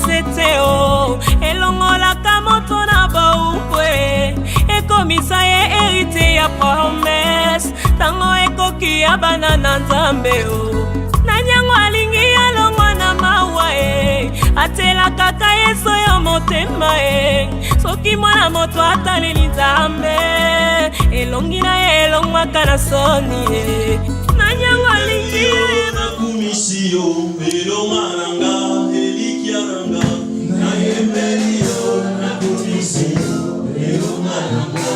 seteo elongolaka moto na baumbwe ekomisa ye hérité ya promesse tango ekoki ya bana na nzambe o nanyango alingi alongwa na mawa atela kaka yeso yo motema soki mwana moto ataleli nzambe elongi na ye elongwaka na soni nanyango alingi nakumisi yo elonga nanga elikia nanga nayembeli yo nakumisi yo elonga nanga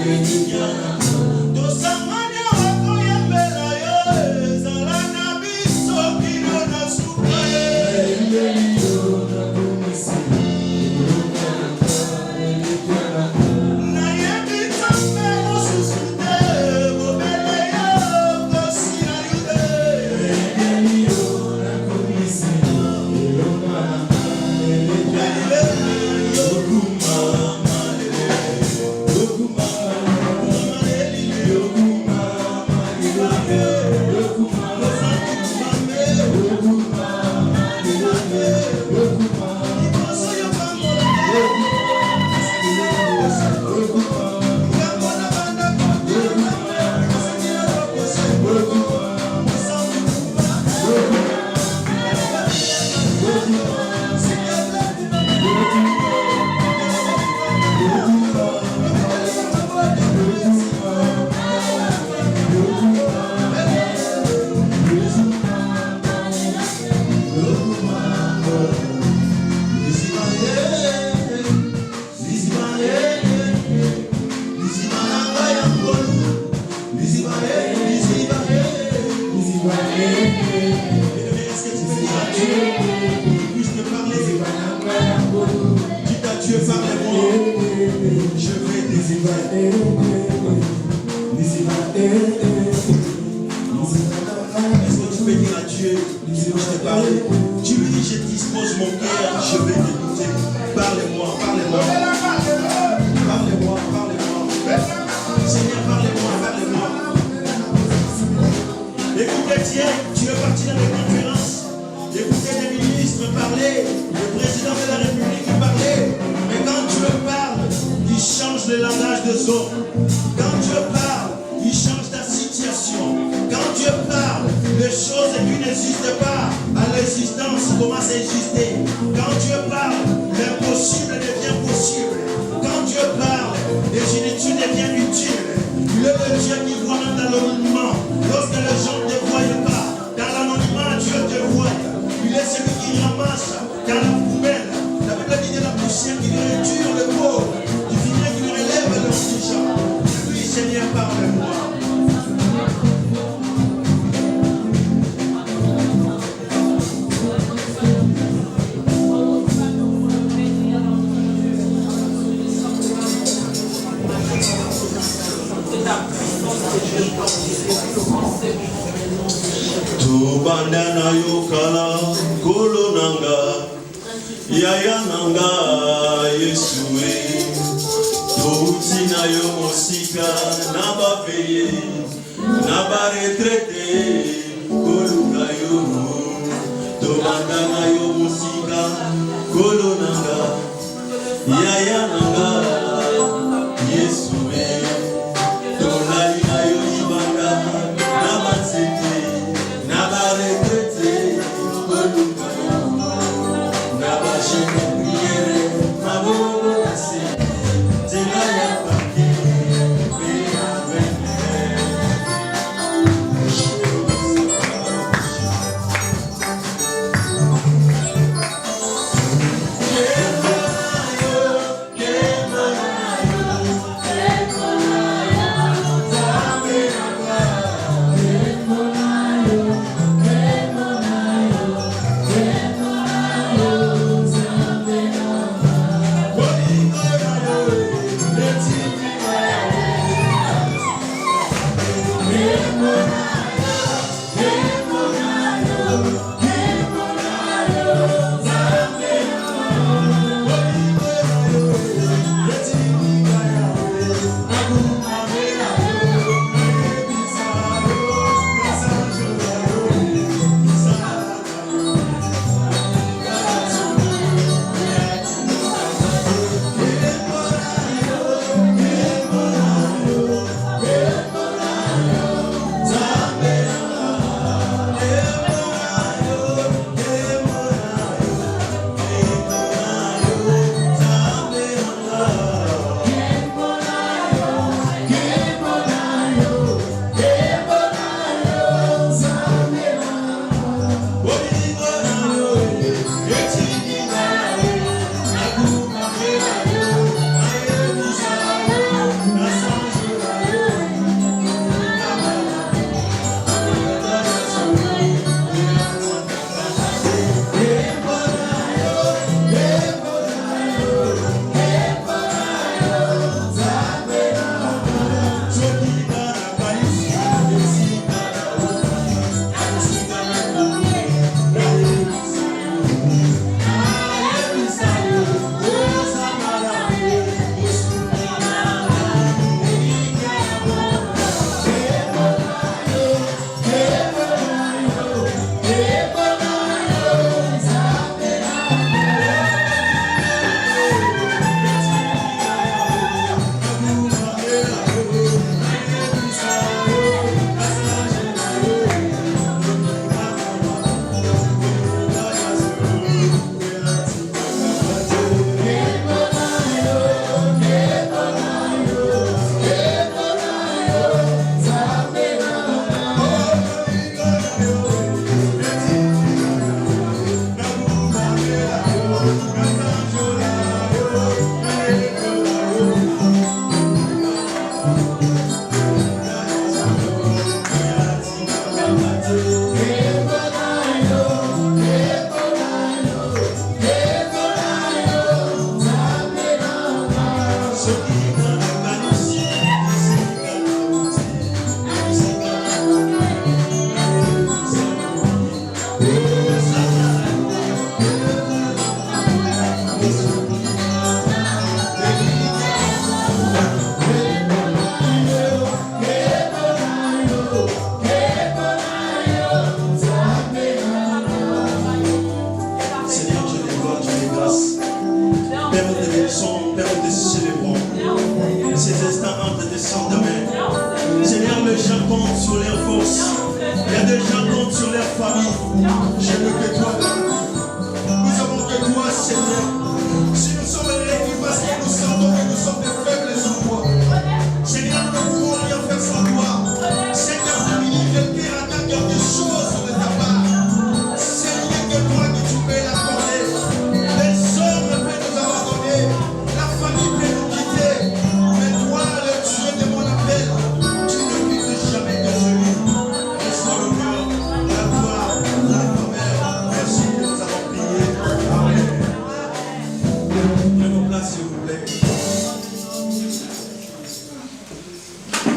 elikia nanga tosangani wakoyembela yo ezala na biso kino na suka nayembeli yo nakumisi yo elonga nanga elikia nanga nayebi tambe mosusu te bobele yo kosi na yude nayembeli yo nakumisi yo elonga nanga elikia Tu lui dis, je dispose mon cœur, je vais t'écouter. Parlez-moi, parlez-moi. Parlez-moi, parlez-moi. Seigneur, parlez-moi, parlez-moi. Écoutez, tiens, tu es parti dans les conférences. Écoutez des ministres parler, le président de la République parler. Mais quand Dieu parle, il change le langage des hommes. Quand Dieu parle, il change ta situation. Quand Dieu parle, les choses qui n'existent pas à l'existence commencent à exister. Quand Dieu parle, l'impossible devient possible. Quand Dieu parle, les inutiles deviennent utiles. Il est le Dieu qui voit même dans l'anonymat. Lorsque les gens ne te voient pas, dans l'anonymat, Dieu te voit. Il est celui qui ramasse dans la poubelle. La Bible dit de la poussière qui retire le pauvre, du vinaigre qui relève le indigent. Oui, Seigneur, parle-moi. Tubanda na yokala kolo nanga yaya nanga Yesue touti na yo mosika na baveye na baretrete kolo na yo tubanda na yo mosika kolo nanga yaya nanga Yesue tolali na yo ibanga na bansete na baretrete kolo na bashene priere maboko kase tela ya pake pe avene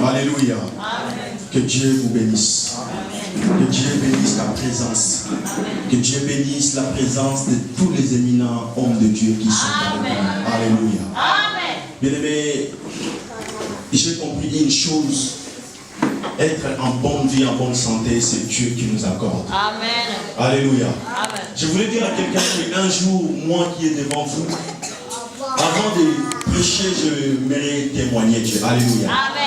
Alléluia. Que Dieu vous bénisse. Que Dieu bénisse ta présence. Que Dieu bénisse la présence de tous les éminents hommes de Dieu qui sont avec nous. Alléluia. Bien-aimés, j'ai compris une chose. Être en bonne vie, en bonne santé, c'est Dieu qui nous accorde. Amen. Alléluia. Amen. Je voulais dire à quelqu'un qu'un jour, moi qui est devant vous, avant de prêcher, je m'aimerais témoigner Dieu. Alléluia. Amen.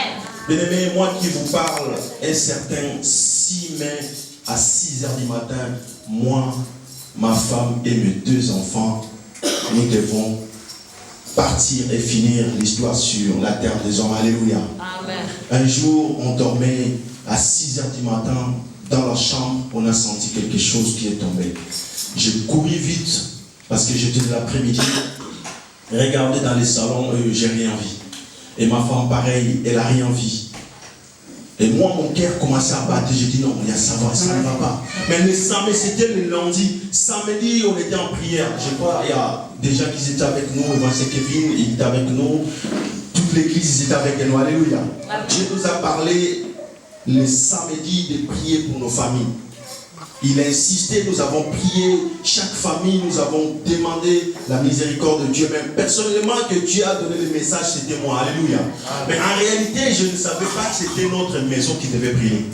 Bien-aimé, moi qui vous parle, un certain 6 mai à 6 h du matin, moi, ma femme et mes 2 enfants, nous devons partir et finir l'histoire sur la terre des hommes. Alléluia. Amen. Un jour, on dormait à 6 h du matin dans la chambre, on a senti quelque chose qui est tombé. J'ai couru vite parce que j'étais de l'après-midi, regardé dans les salons, j'ai rien vu. Et ma femme, pareil, elle n'a rien vu. Et moi, mon cœur commençait à battre. J'ai dit non, ça ne va pas. Mais le samedi, c'était le lundi. Samedi, on était en prière. Je crois, il y a des gens qui étaient avec nous. Evancé Kevin, il était avec nous. Toute l'église était avec nous. Alléluia. Dieu nous a parlé le samedi de prier pour nos familles. Il a insisté, nous avons prié, chaque famille, nous avons demandé la miséricorde de Dieu. Même personnellement, que Dieu a donné le message, c'était moi. Alléluia. Mais en réalité, je ne savais pas que c'était notre maison qui devait prier.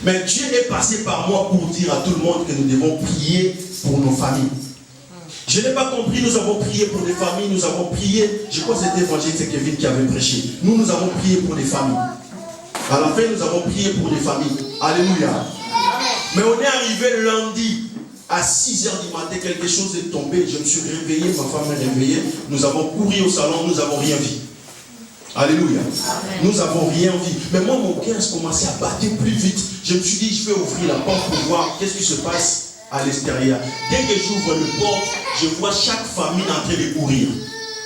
Mais Dieu est passé par moi pour dire à tout le monde que nous devons prier pour nos familles. Je n'ai pas compris, nous avons prié pour des familles, nous avons prié, je crois que c'était évangéliste Kevin qui avait prêché. Nous avons prié pour des familles. À la fin, nous avons prié pour des familles. Alléluia. Mais on est arrivé lundi à 6 h du matin, quelque chose est tombé. Je me suis réveillé, ma femme est réveillée. Nous avons couru au salon, nous n'avons rien vu. Alléluia. Amen. Nous n'avons rien vu. Mais moi, mon cœur commençait à battre plus vite. Je me suis dit, je vais ouvrir la porte pour voir qu'est-ce qui se passe à l'extérieur. Dès que j'ouvre la porte, je vois chaque famille en train de courir.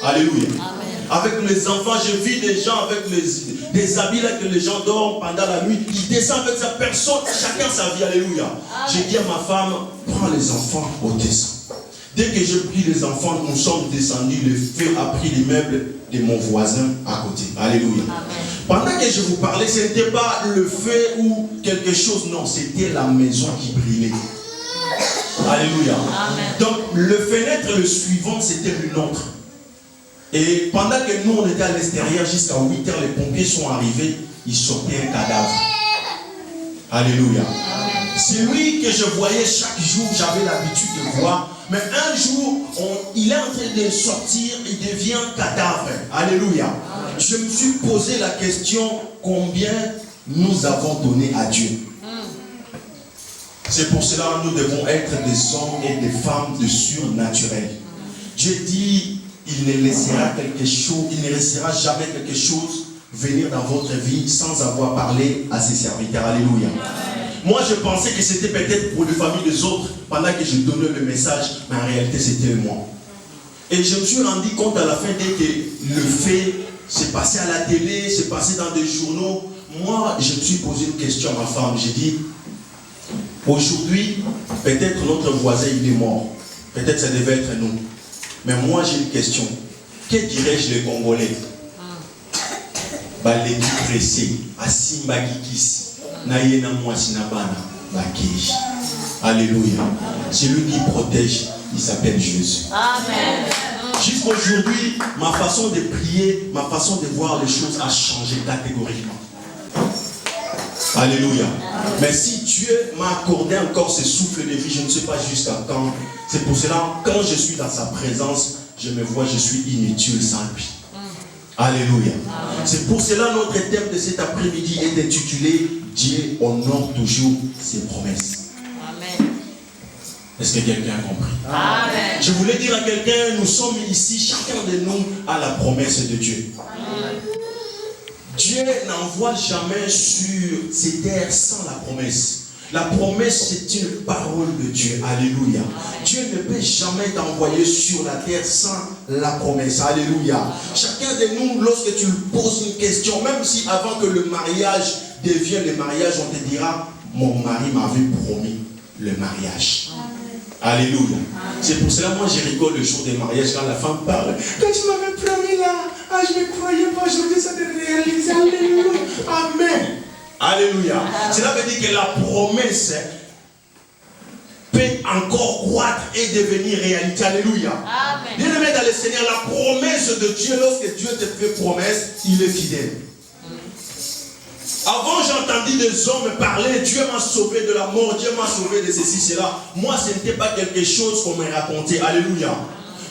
Alléluia. Amen. Avec les enfants, je vis des gens avec des habits là que les gens dorment pendant la nuit. Ils descendent avec sa personne, chacun sa vie. Alléluia. J'ai dit à ma femme, prends les enfants au descend. Dès que j'ai pris les enfants, nous sommes descendus. Le feu a pris l'immeuble de mon voisin à côté. Alléluia. Amen. Pendant que je vous parlais, ce n'était pas le feu ou quelque chose, non, c'était la maison qui brillait. Alléluia. Amen. Donc le fenêtre, le suivant, c'était le nôtre. Et pendant que nous on était à l'extérieur jusqu'à 8 h, les pompiers sont arrivés, ils sortaient un cadavre. Alléluia. Celui que je voyais chaque jour, j'avais l'habitude de voir, mais un jour, il est en train de sortir, il devient cadavre. Alléluia. Je me suis posé la question, combien nous avons donné à Dieu? C'est pour cela que nous devons être des hommes et des femmes de surnaturel. Dieu dit, il ne laissera jamais quelque chose venir dans votre vie sans avoir parlé à ses serviteurs. Alléluia. Moi, je pensais que c'était peut-être pour les familles des autres pendant que je donnais le message, mais en réalité, c'était moi. Et je me suis rendu compte à la fin dès que le fait c'est passé à la télé, c'est passé dans des journaux. Moi, je me suis posé une question à ma femme. J'ai dit, aujourd'hui, peut-être notre voisin, il est mort. Peut-être ça devait être nous. Mais moi, j'ai une question. Que dirais-je les Congolais? Baleki pressé, Asimbagikis, Nayena Mwasinabana, Bakeji. Alléluia. Celui qui protège, il s'appelle Jésus. Amen. Jusqu'aujourd'hui, ma façon de prier, ma façon de voir les choses a changé catégoriquement. Alléluia. Mais si Dieu m'a accordé encore ce souffle de vie, je ne sais pas jusqu'à quand. C'est pour cela, quand je suis dans sa présence, je me vois, je suis inutile sans lui. Alléluia. C'est pour cela notre thème de cet après-midi est intitulé Dieu honore toujours ses promesses. Amen. Est-ce que quelqu'un a compris? Amen. Je voulais dire à quelqu'un, nous sommes ici, chacun de nous a la promesse de Dieu. Amen. Dieu n'envoie jamais sur ces terres sans la promesse. La promesse, c'est une parole de Dieu. Alléluia. Dieu ne peut jamais t'envoyer sur la terre sans la promesse. Alléluia. Chacun de nous, lorsque tu lui poses une question, même si avant que le mariage devienne le mariage, on te dira, mon mari m'avait promis le mariage. Alléluia. C'est pour cela, moi, je rigole le jour des mariages quand la femme parle. Quand tu m'avais promis là, je ne croyais pas, aujourd'hui ça te réalise. Alléluia. Amen. Alléluia. Cela veut dire que la promesse peut encore croître et devenir réalité. Alléluia. Bien aimé dans le Seigneur, la promesse de Dieu, lorsque Dieu te fait promesse, il est fidèle. Avant, j'entendis des hommes parler, Dieu m'a sauvé de la mort, Dieu m'a sauvé de ceci, cela. Moi, ce n'était pas quelque chose qu'on m'a raconté. Alléluia.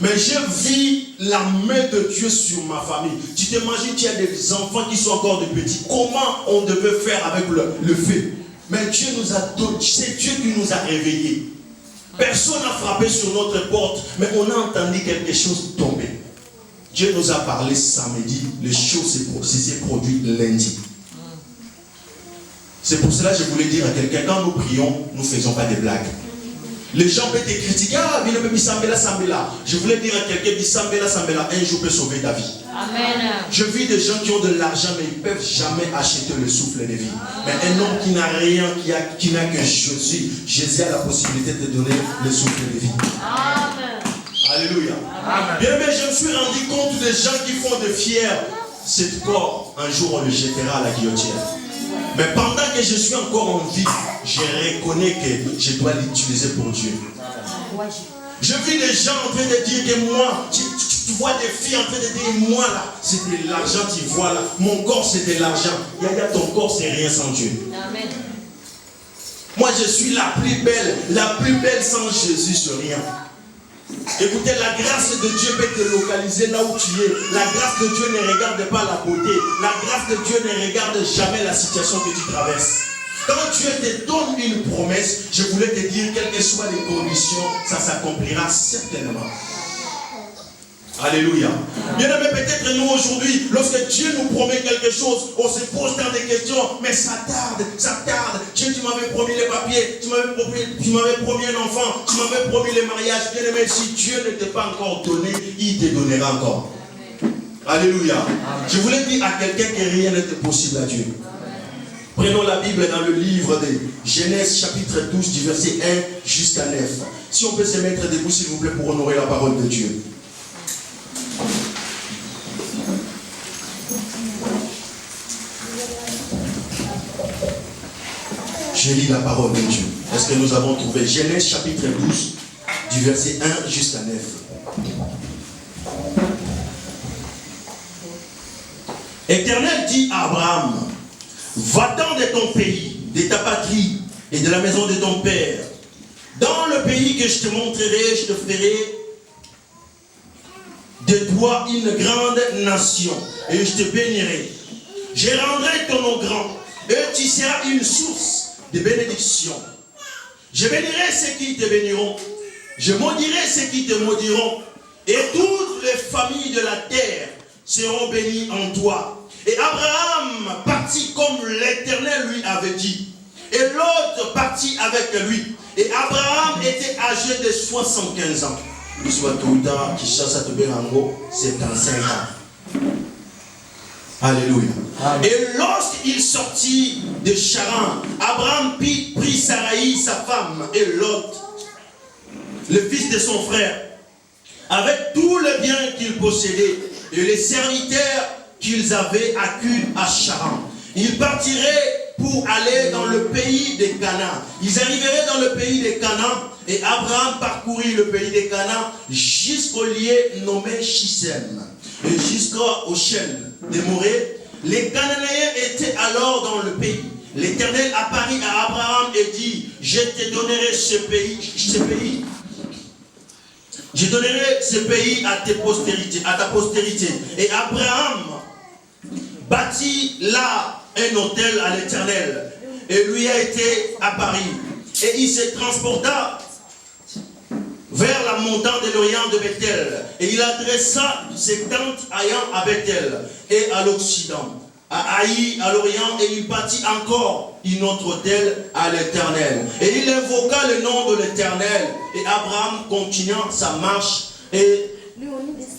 Mais j'ai vu la main de Dieu sur ma famille. Tu t'imagines, tu as des enfants qui sont encore de petits. Comment on devait faire avec le feu? Mais Dieu nous a donné, c'est Dieu qui nous a réveillés. Personne n'a frappé sur notre porte, mais on a entendu quelque chose tomber. Dieu nous a parlé samedi, les choses s'est produit lundi. C'est pour cela que je voulais dire à quelqu'un, quand nous prions, nous ne faisons pas des blagues. Les gens peuvent te critiquer, je voulais dire à quelqu'un, un jour peut sauver ta vie. Amen. Je vis des gens qui ont de l'argent, mais ils ne peuvent jamais acheter le souffle de vie. Mais un homme qui n'a rien, qui n'a que Jésus, Jésus a la possibilité de donner le souffle de vie. Amen. Alléluia. Amen. Bien, mais je me suis rendu compte des gens qui font de fiers. Ce corps, un jour on le jettera à la guillotière. Mais pendant que je suis encore en vie, je reconnais que je dois l'utiliser pour Dieu. Je vis des gens en train de dire que moi, tu vois des filles en train de dire, moi là, c'est de l'argent, tu vois là, mon corps c'est de l'argent. Yaya, ton corps c'est rien sans Dieu. Amen. Moi je suis la plus belle sans Jésus c'est rien. Écoutez, la grâce de Dieu peut te localiser là où tu es. La grâce de Dieu ne regarde pas la beauté. La grâce de Dieu ne regarde jamais la situation que tu traverses. Quand Dieu te donne une promesse, je voulais te dire, quelles que soient les conditions, ça s'accomplira certainement. Alléluia. Bien aimé, peut-être nous aujourd'hui, lorsque Dieu nous promet quelque chose, on se pose tant de questions, mais ça tarde. Dieu, tu m'avais promis les papiers, tu m'avais promis un enfant, tu m'avais promis le mariage. Bien aimé, si Dieu ne t'a pas encore donné, il te donnera encore. Alléluia. Je voulais dire à quelqu'un que rien n'est possible à Dieu. Prenons la Bible dans le livre de Genèse chapitre 12 du verset 1 jusqu'à 9. Si on peut se mettre debout s'il vous plaît pour honorer la parole de Dieu. Je lis la parole de Dieu. Est-ce que nous avons trouvé Genèse chapitre 12 du verset 1 jusqu'à 9. Éternel dit à Abraham, va-t'en de ton pays, de ta patrie et de la maison de ton père. Dans le pays que je te montrerai, je te ferai de toi une grande nation et je te bénirai. Je rendrai ton nom grand et tu seras une source de bénédiction. Je bénirai ceux qui te béniront, je maudirai ceux qui te maudiront, et toutes les familles de la terre seront bénies en toi. Et Abraham partit comme l'Éternel lui avait dit, et l'autre partit avec lui. Et Abraham était âgé de 75 ans. C'est 75 ans. Alléluia. Amen. Et lorsqu'il sortit de Charan, Abraham prit Sarai, sa femme, et Lot, le fils de son frère, avec tout le bien qu'ils possédaient, et les serviteurs qu'ils avaient acquis à Charan. Ils partiraient pour aller dans le pays des Canaan. Ils arriveraient dans le pays des Canaan, et Abraham parcourut le pays des Canaan jusqu'au lieu nommé Sichem, et jusqu'au chêne de Morée. Les Cananéens étaient alors dans le pays. L'Éternel apparut à Abraham et dit, je te donnerai ce pays. Je donnerai ce pays à ta postérité. Et Abraham bâtit là un autel à l'Éternel et lui a été apparu. Et il se transporta vers la montagne de l'Orient de Bethel. Et il adressa ses tentes ayant à Bethel et à l'Occident, à Haï, à l'Orient, et il bâtit encore une autre autel à l'Éternel. Et il invoqua le nom de l'Éternel. Et Abraham continua sa marche et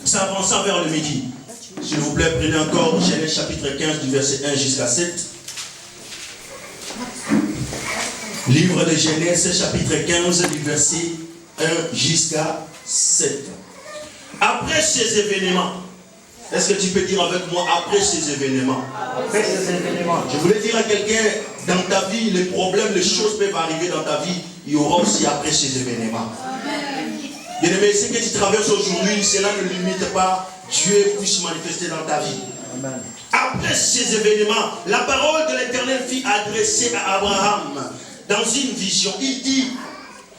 s'avança vers le midi. S'il vous plaît, prenez encore Genèse chapitre 15 du verset 1 jusqu'à 7. Livre de Genèse chapitre 15 du verset 1 jusqu'à 7. Après ces événements, est-ce que tu peux dire avec moi après ces événements? Après ces événements. Je voulais dire à quelqu'un, dans ta vie, les problèmes, les choses peuvent arriver dans ta vie, il y aura aussi après ces événements. Bien aimé, ce que tu traverses aujourd'hui, cela ne limite pas Dieu puisse manifester dans ta vie. Amen. Après ces événements, la parole de l'Éternel fut adressée à Abraham dans une vision. Il dit,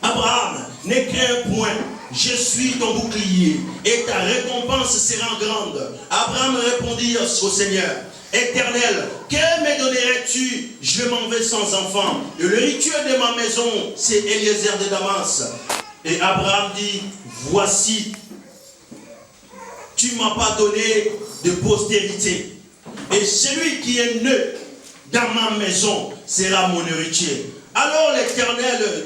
Abraham, ne crains point, je suis ton bouclier et ta récompense sera grande. Abraham répondit au Seigneur, Éternel, que me donnerais-tu? Je m'en vais sans enfant. Et le rituel de ma maison, c'est Eliezer de Damas. Et Abraham dit, voici, tu ne m'as pas donné de postérité. Et celui qui est né dans ma maison sera mon héritier. Alors l'Éternel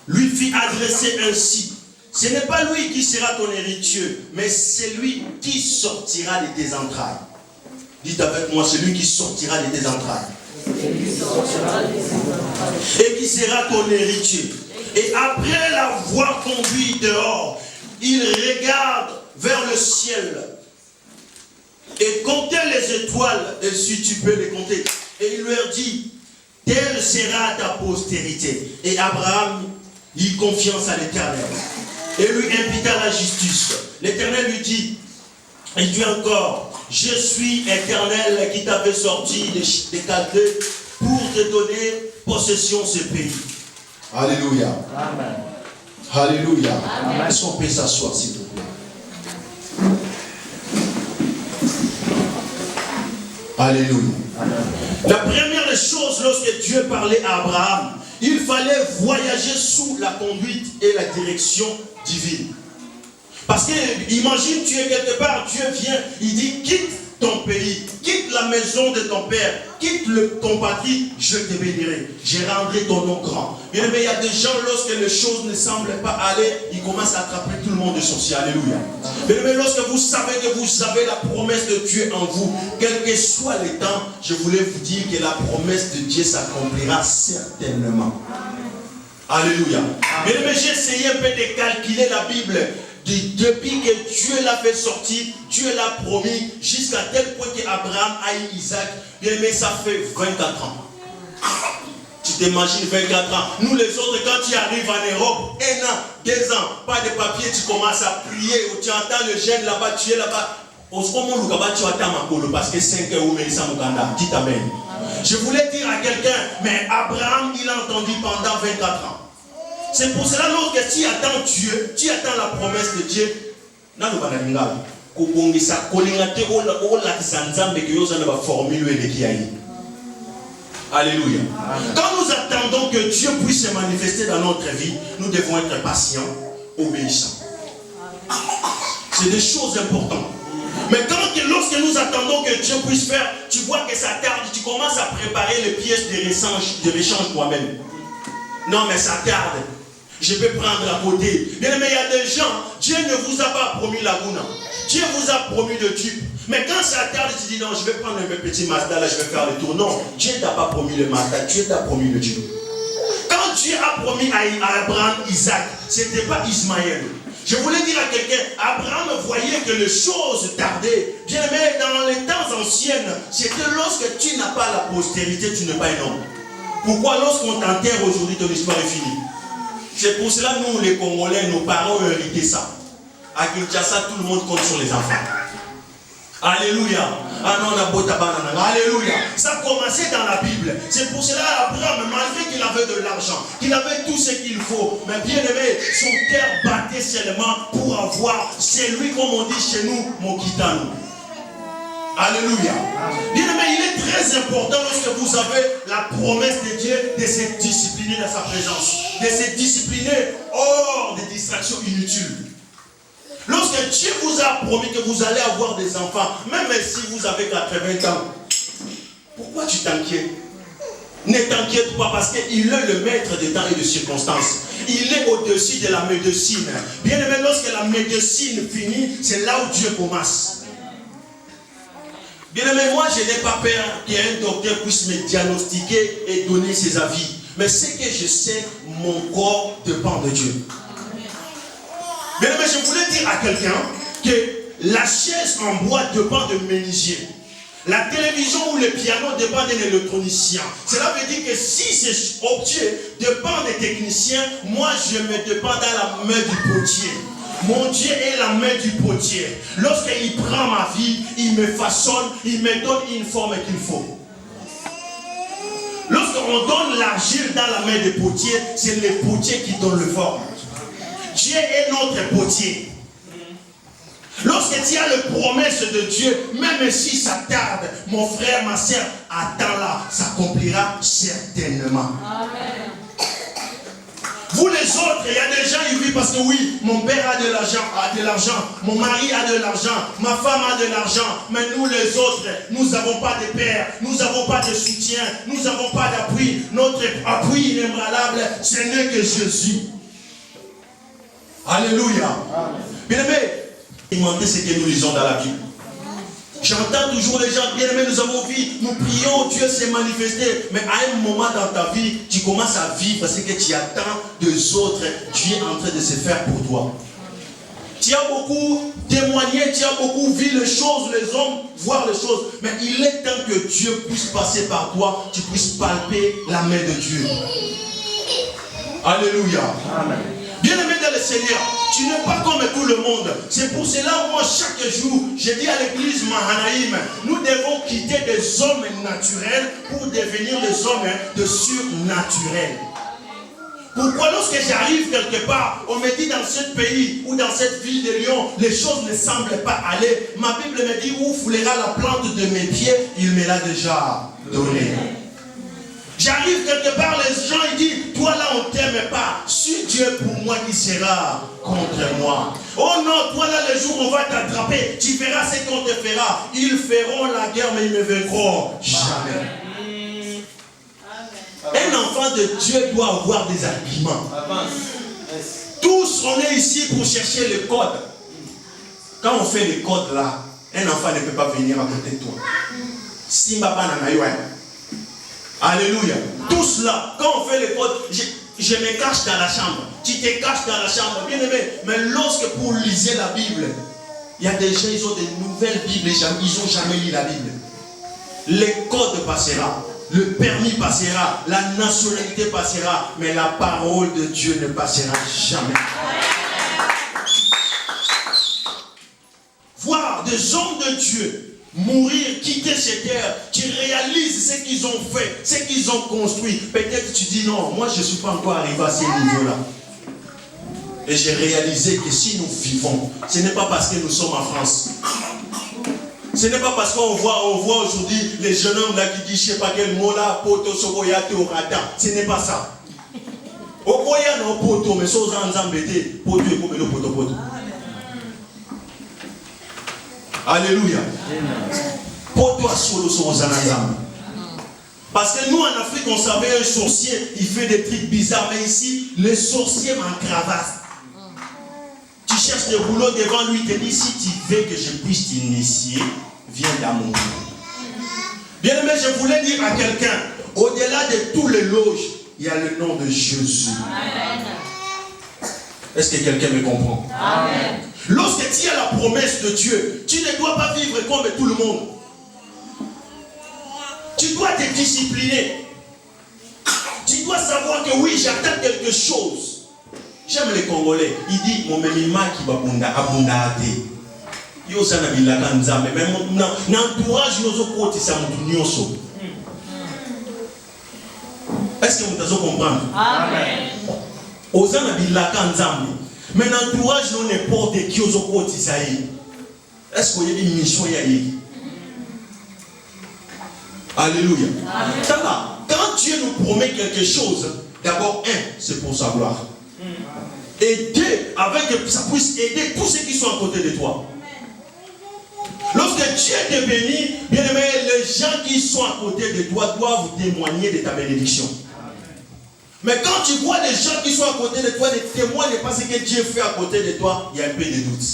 lui fit adresser ainsi. Ce n'est pas lui qui sera ton héritier, mais c'est lui qui sortira de tes entrailles. Dites avec moi, celui qui sortira de tes entrailles. Et qui sera ton héritier. Et après l'avoir conduit dehors, il regarde vers le ciel et comptait les étoiles, et si tu peux les compter. Et il leur dit, telle sera ta postérité. Et Abraham il confiance à l'Éternel et lui imputa la justice. L'Éternel lui dit, il dit encore, je suis Éternel qui t'avait sorti des Chaldées pour te donner possession de ce pays. Alléluia. Amen. Alléluia. Amen. Est-ce qu'on peut s'asseoir s'il vous plaît? Alléluia. Amen. La première des choses, lorsque Dieu parlait à Abraham, il fallait voyager sous la conduite et la direction divine. Parce que, imagine, tu es quelque part, Dieu vient, il dit, quitte ton pays, quitte la maison de ton père, quitte ton patrie, je te bénirai, je rendrai ton nom grand. Bien aimé, il y a des gens, lorsque les choses ne semblent pas aller, ils commencent à attraper tout le monde de sorcier. Alléluia. Bien aimé, lorsque vous savez que vous avez la promesse de Dieu en vous, quel que soit le temps, je voulais vous dire que la promesse de Dieu s'accomplira certainement. Alléluia. Bien aimé, j'ai essayé un peu de calculer la Bible. Depuis que Dieu l'a fait sortir, Dieu l'a promis, jusqu'à tel point qu'Abraham a eu Isaac, bien aimé, ça fait 24 ans. Tu t'imagines 24 ans. Nous les autres, quand tu arrives en Europe, 1 an, 2 ans, pas de papier, tu commences à prier, ou tu entends le jeune là-bas, tu es là-bas. Parce que 5 heures, dites amen. Je voulais dire à quelqu'un, mais Abraham, il a entendu pendant 24 ans. C'est pour cela lorsque tu attends Dieu, tu attends la promesse de Dieu. Alléluia. Quand nous attendons que Dieu puisse se manifester dans notre vie, nous devons être patients, obéissants. C'est des choses importantes. Mais lorsque nous attendons que Dieu puisse faire, tu vois que ça tarde, tu commences à préparer les pièces de rechange toi-même. Non, mais ça tarde. je peux prendre à côté. Bien aimé, il y a des gens, Dieu ne vous a pas promis la Laguna. Dieu vous a promis le tube. Mais quand ça tarde, tu dis non, je vais prendre mes petits Mazda, là, je vais faire le tour. Non, Dieu ne t'a pas promis le Mazda, Dieu t'a promis le tube. Quand Dieu a promis à Abraham, Isaac, ce n'était pas Ismaël. Je voulais dire à quelqu'un, Abraham voyait que les choses tardaient. Bien aimé, dans les temps anciens, c'était lorsque tu n'as pas la postérité, tu n'es pas un homme. Pourquoi lorsqu'on t'enterre aujourd'hui, ton histoire est finie? C'est pour cela nous, les Congolais, nos parents ont hérité ça. À Kinshasa, tout le monde compte sur les enfants. Alléluia. Ah non, on a beau tabanana. Alléluia. Ça a commencé dans la Bible. C'est pour cela Abraham, malgré qu'il avait de l'argent, qu'il avait tout ce qu'il faut, mais bien aimé, son cœur battait seulement pour avoir, c'est lui comme on dit chez nous, mon kitano. Alléluia. Bien aimé, il est très important lorsque vous avez la promesse de Dieu de se discipliner dans sa présence, de se discipliner hors des distractions inutiles. Lorsque Dieu vous a promis que vous allez avoir des enfants, même si vous avez 80 ans, pourquoi tu t'inquiètes? Ne t'inquiète pas parce qu'il est le maître des temps et des circonstances. Il est au-dessus de la médecine. Bien aimé, lorsque la médecine finit, c'est là où Dieu commence. Bien aimé, moi je n'ai pas peur qu'un docteur puisse me diagnostiquer et donner ses avis. Mais ce que je sais, mon corps dépend de Dieu. Bien aimé, je voulais dire à quelqu'un que la chaise en bois dépend de menuisier. La télévision ou le piano dépend d'un électronicien. Cela veut dire que si ces objets dépendent des techniciens, moi je me dépends dans la main du potier. Mon Dieu est la main du potier. Lorsqu'il prend ma vie, il me façonne, il me donne une forme qu'il faut. Lorsqu'on donne l'argile dans la main des potiers, c'est le potier qui donne le forme. Dieu est notre potier. Lorsque tu as les promesses de Dieu, même si ça tarde, mon frère, ma soeur, attends-la, ça accomplira certainement. Amen. Vous les autres, il y a des gens qui vivent parce que oui, mon père a de l'argent, mon mari a de l'argent, ma femme a de l'argent, mais nous les autres, nous n'avons pas de père, nous n'avons pas de soutien, nous n'avons pas d'appui. Notre appui inébranlable, ce n'est que Jésus. Alléluia. Bien aimé, augmenter ce que nous lisons dans la Bible. J'entends toujours les gens, bien aimés, nous avons vu, nous prions, Dieu s'est manifesté. Mais à un moment dans ta vie, tu commences à vivre ce que tu attends des autres. Dieu est en train de se faire pour toi. Tu as beaucoup témoigné, tu as beaucoup vu les choses, les hommes voir les choses. Mais il est temps que Dieu puisse passer par toi, tu puisses palper la main de Dieu. Alléluia. Amen. Bien-aimé dans le Seigneur, tu n'es pas comme tout le monde. C'est pour cela, moi, chaque jour, je dis à l'église Mahanaïm, nous devons quitter des hommes naturels pour devenir des hommes de surnaturels. Pourquoi lorsque j'arrive quelque part, on me dit dans ce pays ou dans cette ville de Lyon, les choses ne semblent pas aller. Ma Bible me dit, où foulera la plante de mes pieds, il me l'a déjà donné. J'arrive quelque part, les gens ils disent, toi là on ne t'aime pas. Si Dieu est pour moi, qui sera contre moi? Oh non, toi là le jour où on va t'attraper, tu verras ce qu'on te fera. Ils feront la guerre, mais ils ne vaincront jamais. Un enfant de Dieu doit avoir des arguments. Tous on est ici pour chercher le code. Quand on fait le code là, un enfant ne peut pas venir à côté de toi. Simba Bananayoua. Alléluia. Tous là, quand on fait les codes, je me cache dans la chambre. Tu te caches dans la chambre, bien aimé. Mais lorsque pour lire la Bible, il y a des gens, ils ont des nouvelles Bibles, ils n'ont jamais lu la Bible. Les codes passera, le permis passera, la nationalité passera, mais la parole de Dieu ne passera jamais. Voir des hommes de Dieu mourir, quitter cette terre, tu réalises ce qu'ils ont fait, ce qu'ils ont construit. Peut-être tu dis non, moi je ne suis pas encore arrivé à ce niveau-là. Et j'ai réalisé que si nous vivons, ce n'est pas parce que nous sommes en France. Ce n'est pas parce qu'on voit aujourd'hui les jeunes hommes là qui disent je ne sais pas quel mot là, poto, soboyate, orata. Ce n'est pas ça. Okoya no poto, mais so zanzambete, poto et comme le poto. Alléluia. Parce que nous en Afrique, on savait un sorcier, il fait des trucs bizarres, mais ici, le sorcier m'encravasse. Tu cherches le boulot devant lui, il te dit, si tu veux que je puisse t'initier, viens dans mon boulot. Bien aimé, je voulais dire à quelqu'un, au-delà de tous les loges, il y a le nom de Jésus. Amen. Est-ce que quelqu'un me comprend? Amen. Lorsque tu as la promesse de Dieu, tu ne dois pas vivre comme tout le monde. Tu dois te discipliner. Tu dois savoir que oui, j'attends quelque chose. J'aime les Congolais. Il dit, mon mémima qui va abunda ate. Yo sana bilaka nzambe. Mais mon entourage nous côté ça mon nyoso. Est-ce que vous avez compris? Amen. Osana bilaka nzambe. Mais l'entourage nous n'importe qui aux côté ça. Est-ce qu'il y a une mission yaï? Alléluia. Amen. Quand Dieu nous promet quelque chose, d'abord, c'est pour sa gloire. Et deux, avec que ça puisse aider tous ceux qui sont à côté de toi. Lorsque Dieu te bénit, bien aimé, les gens qui sont à côté de toi doivent témoigner de ta bénédiction. Mais quand tu vois les gens qui sont à côté de toi ne témoignent pas ce que Dieu fait à côté de toi, il y a un peu de doute.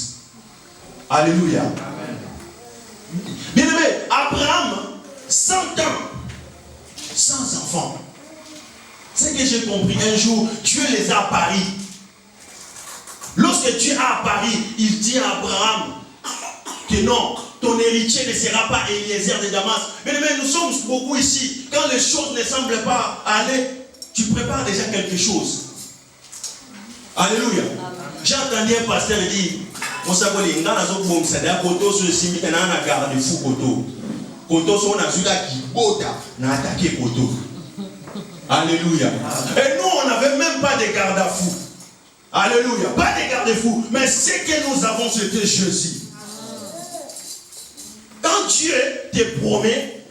Alléluia. Bien aimé, Abraham, 100 ans, sans enfants. C'est que j'ai compris. Un jour, Dieu les a apparu. Lorsque Dieu a apparu, il dit à Abraham que non, ton héritier ne sera pas Eliezer de Damas. Mais nous sommes beaucoup ici. Quand les choses ne semblent pas aller, tu prépares déjà quelque chose. Alléluia. J'ai entendu un pasteur dire, on s'appelle Ngana c'est un koto sur le cimetière, on a gardé fou koto. Koto son azuka qui bota, n'a attaqué koto. Alléluia. Et nous, on n'avait même pas de garde-fou. Alléluia. Pas de garde-fou. Mais ce que nous avons, c'était Jésus. Quand Dieu te promet,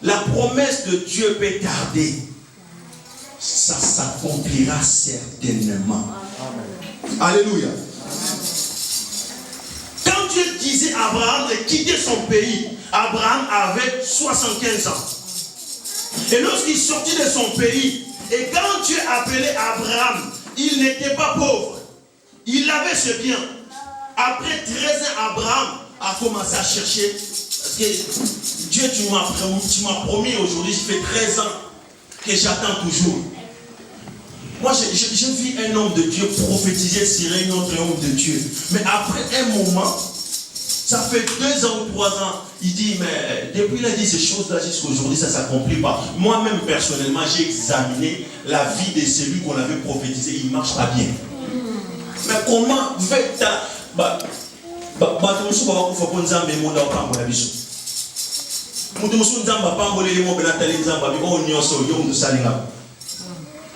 la promesse de Dieu peut tarder. Ça s'accomplira certainement. Alléluia. Quand Dieu disait à Abraham de quitter son pays, Abraham avait 75 ans. Et lorsqu'il sortit de son pays, et quand Dieu appelait Abraham, il n'était pas pauvre. Il avait ce bien. Après 13 ans, Abraham a commencé à chercher. Parce que Dieu, tu m'as promis aujourd'hui, ça fait 13 ans que j'attends toujours. Moi, je vis un homme de Dieu prophétiser sur un autre homme de Dieu. Mais après un moment, ça fait 2 ans ou 3 ans, il dit, mais depuis il a dit ces choses-là jusqu'à aujourd'hui, ça ne s'accomplit pas. Moi-même, personnellement, j'ai examiné la vie de celui qu'on avait prophétisé, il ne marche pas bien. Mais comment fait-il?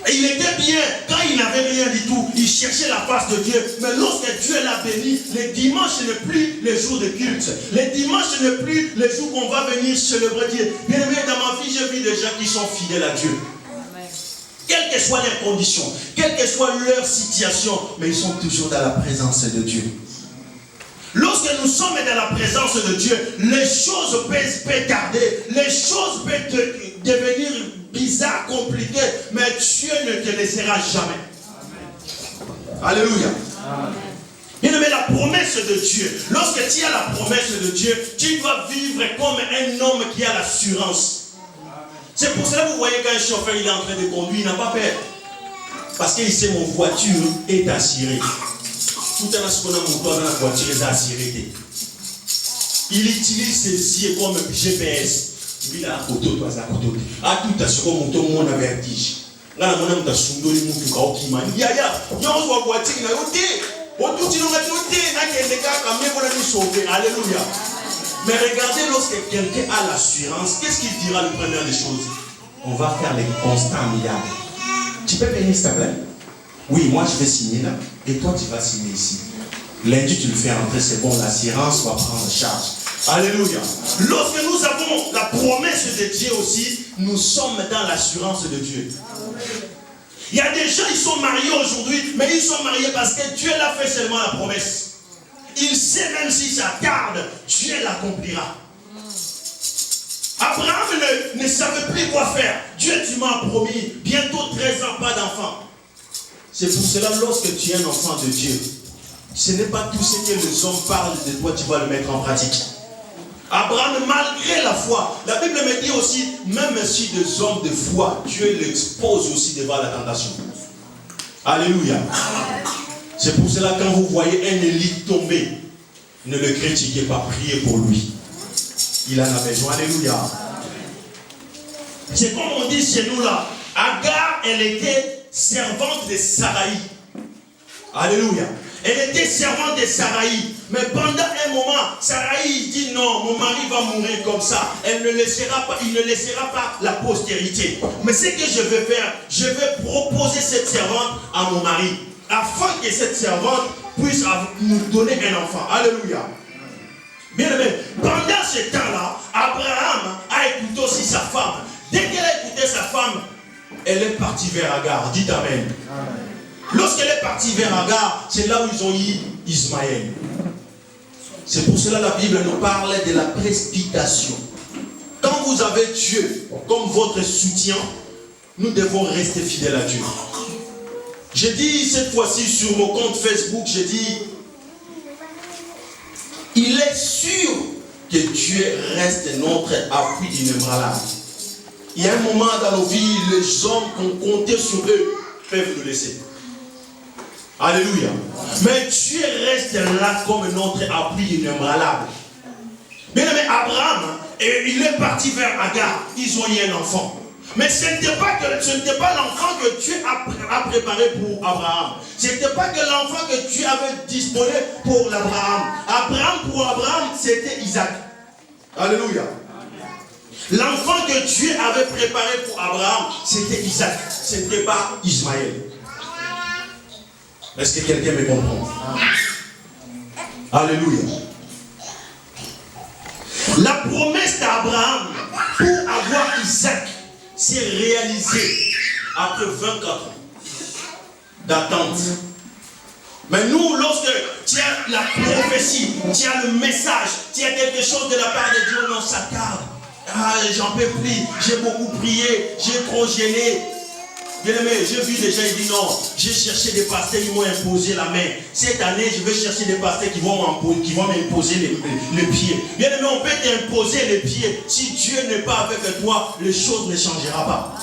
Il était bien quand il n'avait rien du tout. Il cherchait la face de Dieu. Mais lorsque Dieu l'a béni, les dimanches n'est plus les jours de culte. Les dimanches n'est plus les jours qu'on va venir célébrer Dieu. Bien aimé, dans ma vie, j'ai vu des gens qui sont fidèles à Dieu. Quelles que soient leurs conditions, quelle que soit leur situation, mais ils sont toujours dans la présence de Dieu. Lorsque nous sommes dans la présence de Dieu, les choses peuvent tarder, les choses peuvent devenir bizarres, compliquées, mais Dieu ne te laissera jamais. Amen. Alléluia. Bien aimé, la promesse de Dieu, lorsque tu as la promesse de Dieu, tu dois vivre comme un homme qui a l'assurance. C'est pour cela que vous voyez qu'un chauffeur il est en train de conduire, il n'a pas peur. Parce qu'il sait mon voiture est assurée. Tout à ce qu'on a mon dans la voiture est assurée. Il utilise ceci comme GPS. Il a à côté, toi, à côté. À tout à ce qu'on monte au monde à vertige. Là, on a un sundo, il y a il y a une voiture, il y a alléluia. Mais regardez, lorsque quelqu'un a l'assurance, qu'est-ce qu'il dira le premier des choses? On va faire les constants milliards. Tu peux venir, s'il te plaît? Oui, moi je vais signer là. Et toi, tu vas signer ici. Lundi, tu le fais rentrer, c'est bon, l'assurance va prendre charge. Alléluia. Lorsque nous avons la promesse de Dieu aussi, nous sommes dans l'assurance de Dieu. Il y a des gens, ils sont mariés aujourd'hui, mais ils sont mariés parce que Dieu l'a fait seulement la promesse. Il sait même si ça tarde, Dieu l'accomplira. Abraham ne savait plus quoi faire. Dieu, tu m'as promis, bientôt 13 ans, pas d'enfant. C'est pour cela, lorsque tu es un enfant de Dieu, ce n'est pas tout ce que les hommes parlent de toi, tu vas le mettre en pratique. Abraham, malgré la foi, la Bible me dit aussi, même si des hommes de foi, Dieu l'expose aussi devant la tentation. Alléluia. C'est pour cela, quand vous voyez un élite tomber, ne le critiquez pas, priez pour lui. Il en a besoin. Alléluia. C'est comme on dit chez nous là, Agar, elle était servante de Saraï. Alléluia. Elle était servante de Saraï. Mais pendant un moment, Saraï dit non, mon mari va mourir comme ça. Il ne laissera pas la postérité. Mais ce que je vais faire, je vais proposer cette servante à mon mari, afin que cette servante puisse nous donner un enfant. Alléluia. Bien aimé, pendant ce temps-là, Abraham a écouté aussi sa femme. Dès qu'elle a écouté sa femme, elle est partie vers Agar. Dites Amen. Lorsqu'elle est partie vers Agar, c'est là où ils ont eu Ismaël. C'est pour cela que la Bible nous parle de la précipitation. Quand vous avez Dieu comme votre soutien, nous devons rester fidèles à Dieu. J'ai dit cette fois-ci sur mon compte Facebook, j'ai dit, il est sûr que Dieu reste notre appui inébranlable. Il y a un moment dans nos vies, les hommes qu'on comptait sur eux peuvent nous laisser. Alléluia. Mais Dieu reste là comme notre appui inébranlable. Bien aimé, Abraham, il est parti vers Agar. Ils ont eu un enfant. Mais ce n'était pas l'enfant que Dieu a préparé pour Abraham. Ce n'était pas que l'enfant que Dieu avait disposé pour Abraham. Pour Abraham, c'était Isaac. Alléluia. L'enfant que Dieu avait préparé pour Abraham, c'était Isaac. Ce n'était pas Ismaël. Est-ce que quelqu'un me comprend? Alléluia. La promesse d'Abraham pour avoir Isaac s'est réalisée après 24 ans d'attente. Mais nous, lorsque tu as la prophétie, tu as le message, tu as quelque chose de la part de Dieu, non, ça tarde. Ah, j'en peux plus, j'ai beaucoup prié, j'ai trop gêné. Bien aimé, j'ai vu des gens qui disent non, j'ai cherché des pasteurs qui m'ont imposé la main. Cette année, je vais chercher des pasteurs qui vont m'imposer les pieds. Bien aimé, on peut t'imposer les pieds. Si Dieu n'est pas avec toi, les choses ne changeront pas.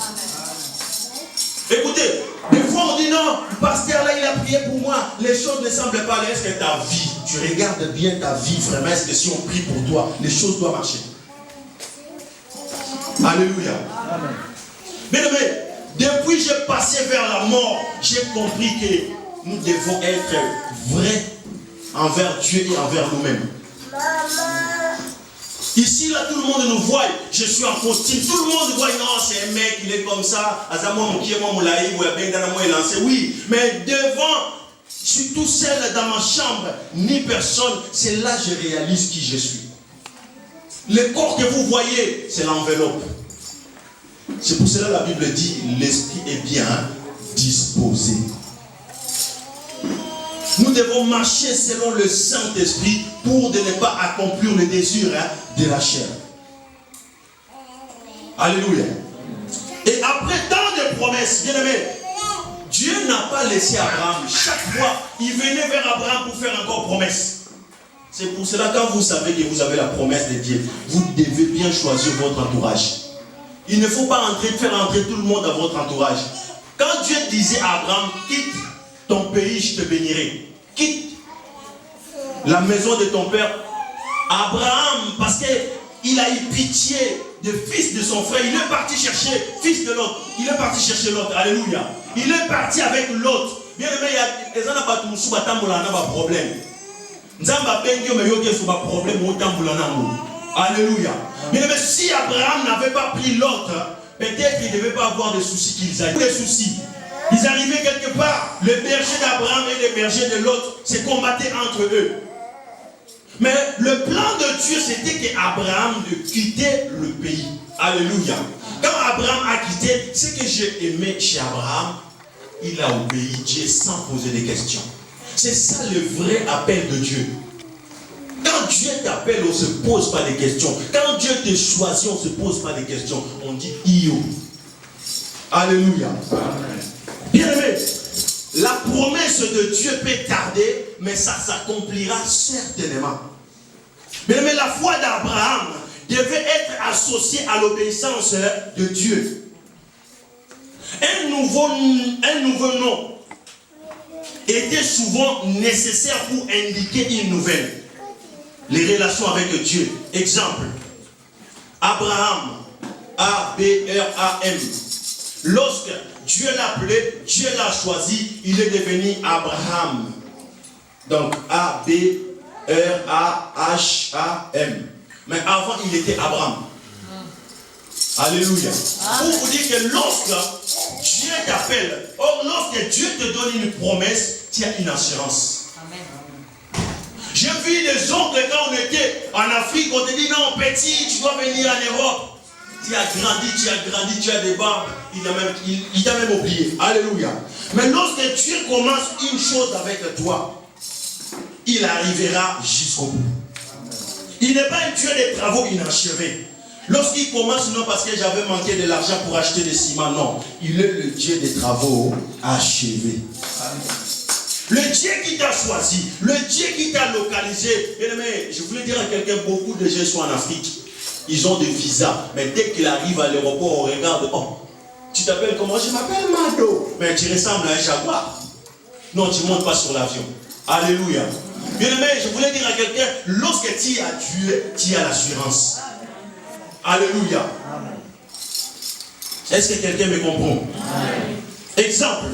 Écoutez, des fois on dit non, le pasteur là il a prié pour moi, les choses ne semblent pas. Est-ce que ta vie, tu regardes bien ta vie vraiment, est-ce que si on prie pour toi, les choses doivent marcher? Alléluia. Amen. Bien aimé, depuis que j'ai passé vers la mort, j'ai compris que nous devons être vrais envers Dieu et envers nous-mêmes. Ici, là, tout le monde nous voit. Je suis en costume. Tout le monde voit, non, c'est un mec, il est comme ça. Oui, mais devant, je suis tout seul dans ma chambre, ni personne. C'est là que je réalise qui je suis. Le corps que vous voyez, c'est l'enveloppe. C'est pour cela que la Bible dit, l'esprit est bien disposé. Nous devons marcher selon le Saint-Esprit pour ne pas accomplir le désir de la chair. Alléluia. Et après tant de promesses, bien aimé, Dieu n'a pas laissé Abraham. Chaque fois, il venait vers Abraham pour faire encore promesse. C'est pour cela que quand vous savez que vous avez la promesse de Dieu, vous devez bien choisir votre entourage. Il ne faut pas faire entrer tout le monde dans votre entourage. Quand Dieu disait à Abraham, quitte ton pays, je te bénirai. Quitte la maison de ton père. Abraham, parce qu'il a eu pitié du fils de son frère, il est parti chercher fils de l'autre. Il est parti chercher l'autre. Alléluia. Il est parti avec l'autre. Bien aimé, il y a des problèmes. Alléluia. Mais si Abraham n'avait pas pris l'autre, peut-être qu'il ne devait pas avoir des soucis qu'ils avaient. Des soucis. Ils arrivaient quelque part, le berger d'Abraham et le berger de l'autre se combattaient entre eux. Mais le plan de Dieu, c'était qu'Abraham de quitter le pays. Alléluia. Quand Abraham a quitté, ce que j'ai aimé chez Abraham, il a obéi Dieu sans poser des questions. C'est ça le vrai appel de Dieu. Quand Dieu t'appelle, on ne se pose pas des questions. Quand Dieu te choisit, on ne se pose pas des questions. On dit Io. Alléluia. Bien aimé, La promesse de Dieu peut tarder, mais ça s'accomplira certainement. Mais la foi d'Abraham devait être associée à l'obéissance de Dieu. Un nouveau nom était souvent nécessaire pour indiquer une nouvelle. Les relations avec Dieu. Exemple, Abraham, A-B-R-A-M. Lorsque Dieu l'a appelé, Dieu l'a choisi, il est devenu Abraham. Donc A-B-R-A-H-A-M. Mais avant, il était Abraham. Alléluia. Pour vous dire que lorsque Dieu t'appelle, lorsque Dieu te donne une promesse, tu as une assurance. Amen. J'ai vu des oncles quand on était en Afrique, on te dit non petit, tu dois venir en Europe. Tu as grandi, tu as des barbes, il t'a même oublié. Alléluia. Mais lorsque Dieu commence une chose avec toi, il arrivera jusqu'au bout. Il n'est pas un Dieu des travaux inachevés. Lorsqu'il commence, non parce que j'avais manqué de l'argent pour acheter des ciments, non. Il est le Dieu des travaux achevés. Le Dieu qui t'a choisi, le Dieu qui t'a localisé. Bien aimé, je voulais dire à quelqu'un, beaucoup de gens sont en Afrique. Ils ont des visas, mais dès qu'il arrive à l'aéroport, on regarde, oh, tu t'appelles comment? Je m'appelle Mado. Mais tu ressembles à un jaguar. Non, tu ne montes pas sur l'avion. Alléluia. Bien aimé, je voulais dire à quelqu'un, lorsque tu as Dieu, tu as l'assurance. Alléluia. Est-ce que quelqu'un me comprend? Amen. Exemple,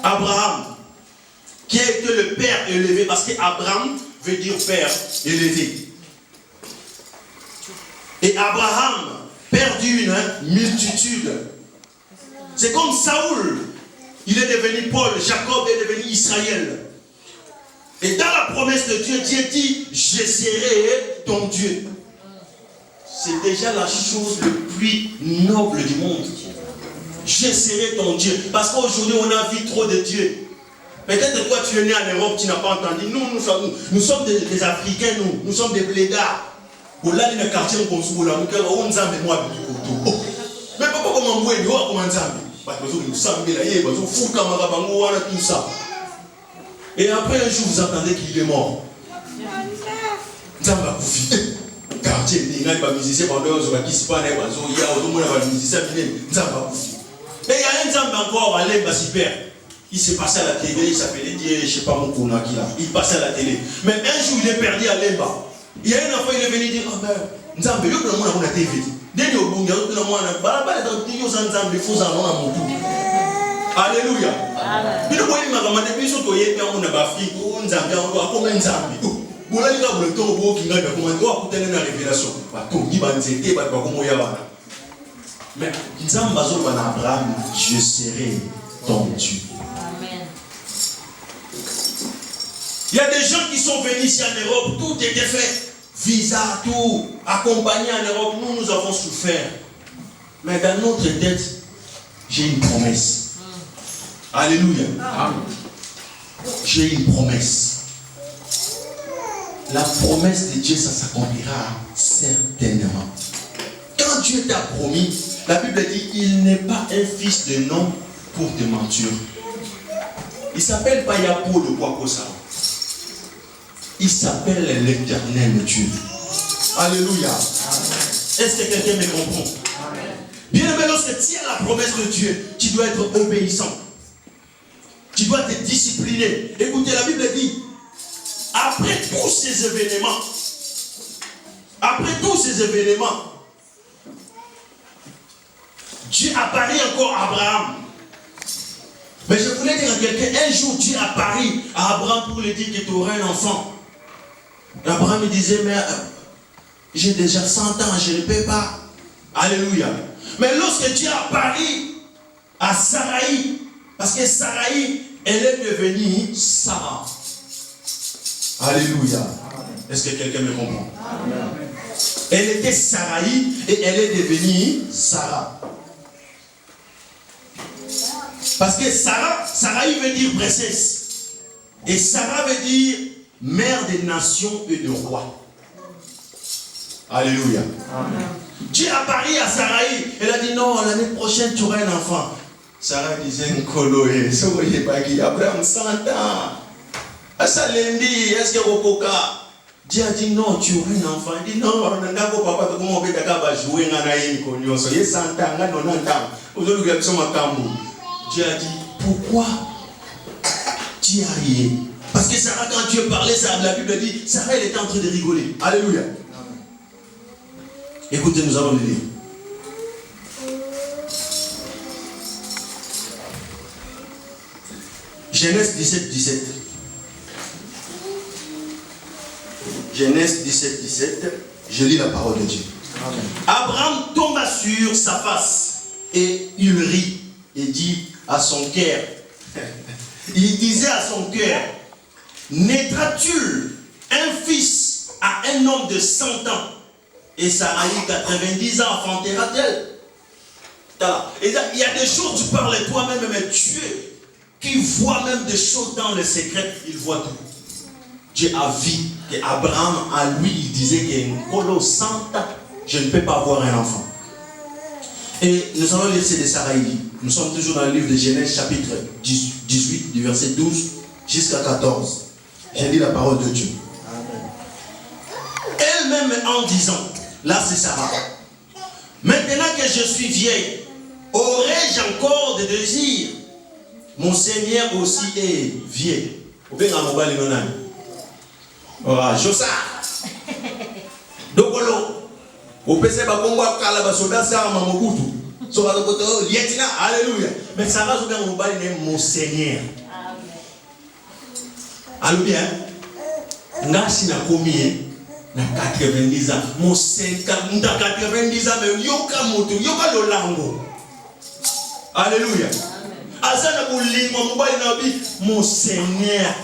Abraham, qui a été le père élevé, parce qu'Abraham veut dire père élevé. Et Abraham, père d'une multitude. C'est comme Saoul, il est devenu Paul, Jacob est devenu Israël. Et dans la promesse de Dieu, Dieu dit, je serai ton Dieu. C'est déjà la chose le plus noble du monde. Je serai ton Dieu. Parce qu'aujourd'hui, on a vu trop de dieux. Peut-être toi, tu es né en Europe, tu n'as pas entendu. Nous sommes des Africains, nous sommes des blédards. Mais papa, comment moi, tout ça. Et après un jour, vous entendez qu'il est mort. Quartier, il y a des musiciens qui se parlent, il y a un Zamba encore à l'Emba Super. Il s'est passé à la télé, il s'appelait Dieu, je ne sais pas mon Kouna qui là. Il passait à la télé. Mais un jour, il est perdu à l'Emba. Il y a un enfant, il est venu dire, oh ben, Nzambe, il y a un monde à TV. Dès qu'il y a un monde, il y a un monde. Alléluia. Il y a un monde qui est en Afrique, Nzambe, comme un Nzambe. Mais Abraham, je serai ton Dieu. Amen. Il y a des gens qui sont venus ici en Europe, tout était fait. Visa, tout, accompagné en Europe, nous avons souffert. Mais dans notre tête, j'ai une promesse. Alléluia. Amen. J'ai une promesse. La promesse de Dieu, ça s'accomplira certainement. Quand Dieu t'a promis, la Bible dit, il n'est pas un fils de nom pour te mentir. Il ne s'appelle pas Yapo de Kwakosa. Il s'appelle l'Éternel Dieu. Alléluia. Est-ce que quelqu'un me comprend? Bien aimé, lorsque tu as la promesse de Dieu, tu dois être obéissant. Tu dois te discipliner. Écoutez, la Bible dit, après tous ces événements, Dieu apparaît encore à Abraham. Mais je voulais dire à quelqu'un, un jour Dieu apparaît à Abraham pour lui dire que tu auras un enfant. Et Abraham me disait, mais j'ai déjà 100 ans, je ne peux pas. Alléluia. Mais lorsque Dieu apparaît à Saraï, parce que Saraï, elle est devenue Sarah. Alléluia. Est-ce que quelqu'un me comprend? Amen. Elle était Saraï et elle est devenue Sarah. Parce que Saraï veut dire princesse. Et Sarah veut dire mère des nations et de rois. Alléluia. Amen. Dieu apparaît à Saraï. Elle a dit non, l'année prochaine tu auras un enfant. Sarah disait Nkoloé, ça voyez pas qui Abraham 100 ans. À ça lundi, est-ce que vous pouvez Dieu a dit non, tu auras un enfant. Il dit non, on n'a pas papa, comment on peut jouer un aïe, qu'on y a 100 ans, 90 ans. Aujourd'hui, Dieu a dit pourquoi tu as rien? Parce que Sarah, quand Dieu parlait, la Bible dit, Sarah, elle était en train de rigoler. Alléluia. Écoutez, nous allons le lire. Genèse 17, 17. Genèse 17, 17. Je lis la parole de Dieu. Amen. Abraham tomba sur sa face et il rit et dit à son cœur, il disait à son cœur, naîtra-t-il un fils à un homme de 100 ans et Sarai 90 ans enfantera-t-elle? Il y a des choses, tu parles toi-même, mais Dieu qui voit même des choses dans le secret, il voit tout. Dieu a vu qu'Abraham, à lui, il disait qu'il y a une colo 100 ans, je ne peux pas avoir un enfant. Et nous allons lire de Sarai. Nous sommes toujours dans le livre de Genèse, chapitre 18, du verset 12 jusqu'à 14. J'ai dit la parole de Dieu. Elle-même en disant, là c'est Sarah, maintenant que je suis vieille, aurais-je encore des désirs? Mon Seigneur aussi est vieux. Josa. Dokolo. Alléluia. Mais Sarah mon Seigneur. Alléluia. Nasi na combien? Na 90 ans. Mon 50, 90 ans, mais yoka moto, yoka lolango. Alléluia. Mon Seigneur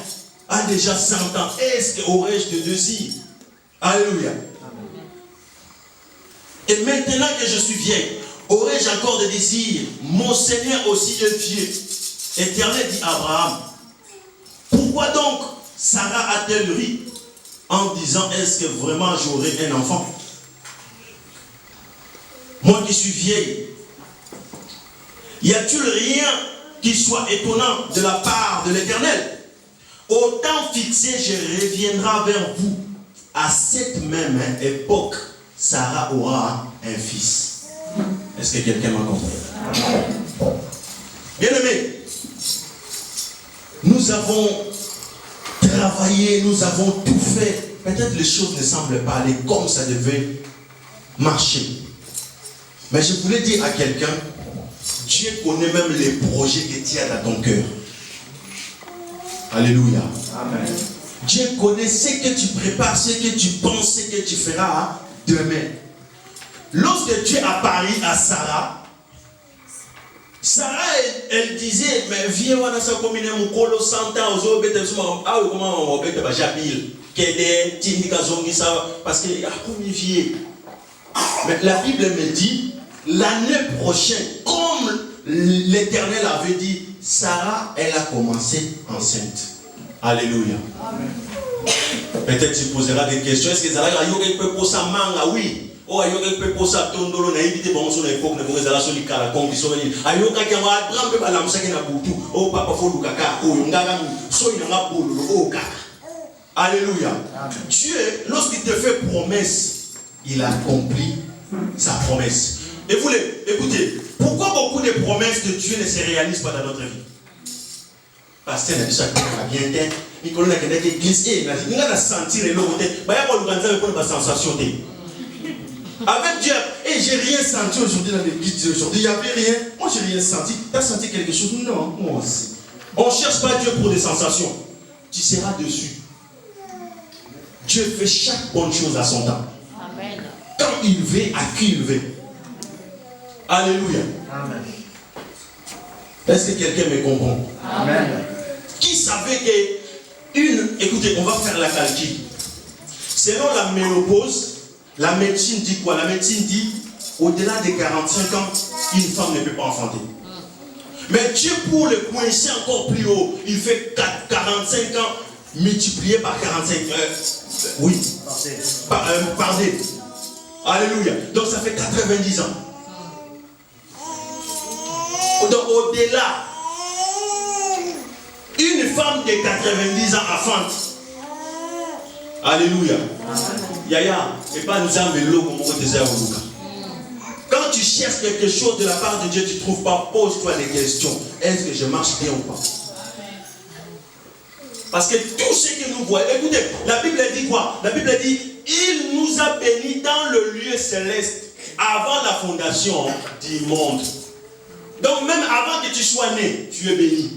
a déjà 100 ans. Est-ce que aurais-je de désir? Alléluia. Et maintenant que je suis vieille, aurais-je encore des désirs? Mon Seigneur aussi est vieux. Éternel dit à Abraham, pourquoi donc Sarah a-t-elle ri en disant, est-ce que vraiment j'aurai un enfant? Moi qui suis vieille, y a-t-il rien qui soit étonnant de la part de l'Éternel? Au temps fixé, je reviendrai vers vous. À cette même époque, Sarah aura un fils. Est-ce que quelqu'un m'a compris? Bien-aimés, nous avons travaillé, nous avons tout fait. Peut-être les choses ne semblent pas aller comme ça devait marcher. Mais je voulais dire à quelqu'un, Dieu connaît même les projets que tu as dans ton cœur. Alléluia. Amen. Dieu connaît ce que tu prépares, ce que tu penses, ce que tu feras demain. Lorsque Dieu apparut à Sarah, Sarah, elle disait, mais viens voir ça comme une mukolo 100 ans, comment on va faire Jabil, parce qu'il y a comme vieux. Mais la Bible me dit, l'année prochaine, comme l'Éternel avait dit, Sarah, elle a commencé enceinte. Alléluia. Amen. Peut-être tu poseras des questions. Est-ce que Sarah peut poser sa manga? Oui. Oh, ayoka peut poser sa tondolo na éviter bon son époque ne pourrait aller sur les caracons qui sont venus. Ayoka qui a Abraham peut pas l'amsa na butu. Oh papa faut lukaka. Oh ngara so inanga bolo. Oh kaka. Alléluia. Dieu, lorsqu'il te fait promesse, il accomplit sa promesse. Et vous écoutez, pourquoi beaucoup de promesses de Dieu ne se réalisent pas dans notre vie? Parce que ça bien fait. Nicolas n'a qu'à glisser. Il a senti les lots. Il y a pas sensation. Avec Dieu, et j'ai rien senti aujourd'hui dans l'église aujourd'hui. Il n'y avait rien. Moi, j'ai rien senti. Tu as senti quelque chose? Non, moi aussi. On ne cherche pas Dieu pour des sensations. Tu seras dessus. Dieu fait chaque bonne chose à son temps. Amen. Quand il veut, à qui il veut. Alléluia. Amen. Est-ce que quelqu'un me comprend? Amen. Qui savait que écoutez, on va faire la calcul. Selon la ménopause, la médecine dit quoi? La médecine dit au-delà de 45 ans, une femme ne peut pas enfanter. Mais Dieu, pour le coincer encore plus haut, il fait 45 ans multiplié par 45 oui, par D. Alléluia. Donc ça fait 90 ans. Donc au-delà. Une femme de 90 ans enfante. Alléluia. Yaya, et pas nous amener. Quand tu cherches quelque chose de la part de Dieu, tu ne trouves pas, pose-toi des questions. Est-ce que je marche bien ou pas? Parce que tout ce que nous voyons, écoutez, la Bible dit quoi? La Bible dit, il nous a bénis dans le lieu céleste avant la fondation du monde. Donc même avant que tu sois né, tu es béni.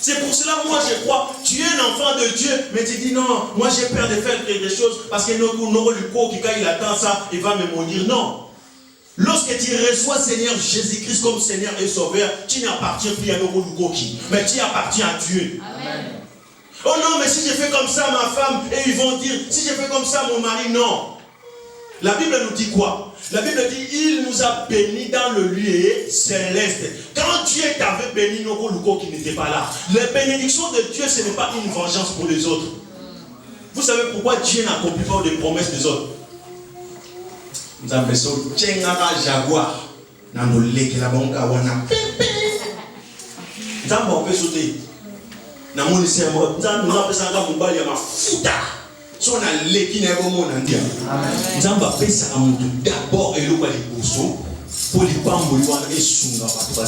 C'est pour cela, moi je crois, tu es un enfant de Dieu, mais tu dis non, moi j'ai peur de faire quelque chose, parce que quand il attend ça, il va me maudire. Non. Lorsque tu reçois Seigneur Jésus-Christ comme Seigneur et Sauveur, tu n'appartiens plus à Nogolukoki, mais tu appartiens à Dieu. Amen. Oh non, mais si je fais comme ça ma femme, et ils vont dire, si je fais comme ça mon mari, non. La Bible nous dit quoi? La Bible dit, il nous a bénis dans le lieu céleste. Quand Dieu t'avait béni, Nogoluko qui n'était pas là. La bénédiction de Dieu, ce n'est pas une vengeance pour les autres. Vous savez pourquoi Dieu n'accomplit pas des promesses des autres? Nous avons fait jaguar. Dans nos legs, la banque à wana. Nous avons fait sauter. Nous avons fait ça. Nous avons fait ça. Nous avons fait ça. Si on a l'équipe, nous avons fait ça. D'abord, et l'eau, les bourseaux, pour les bambous, et sunga, pour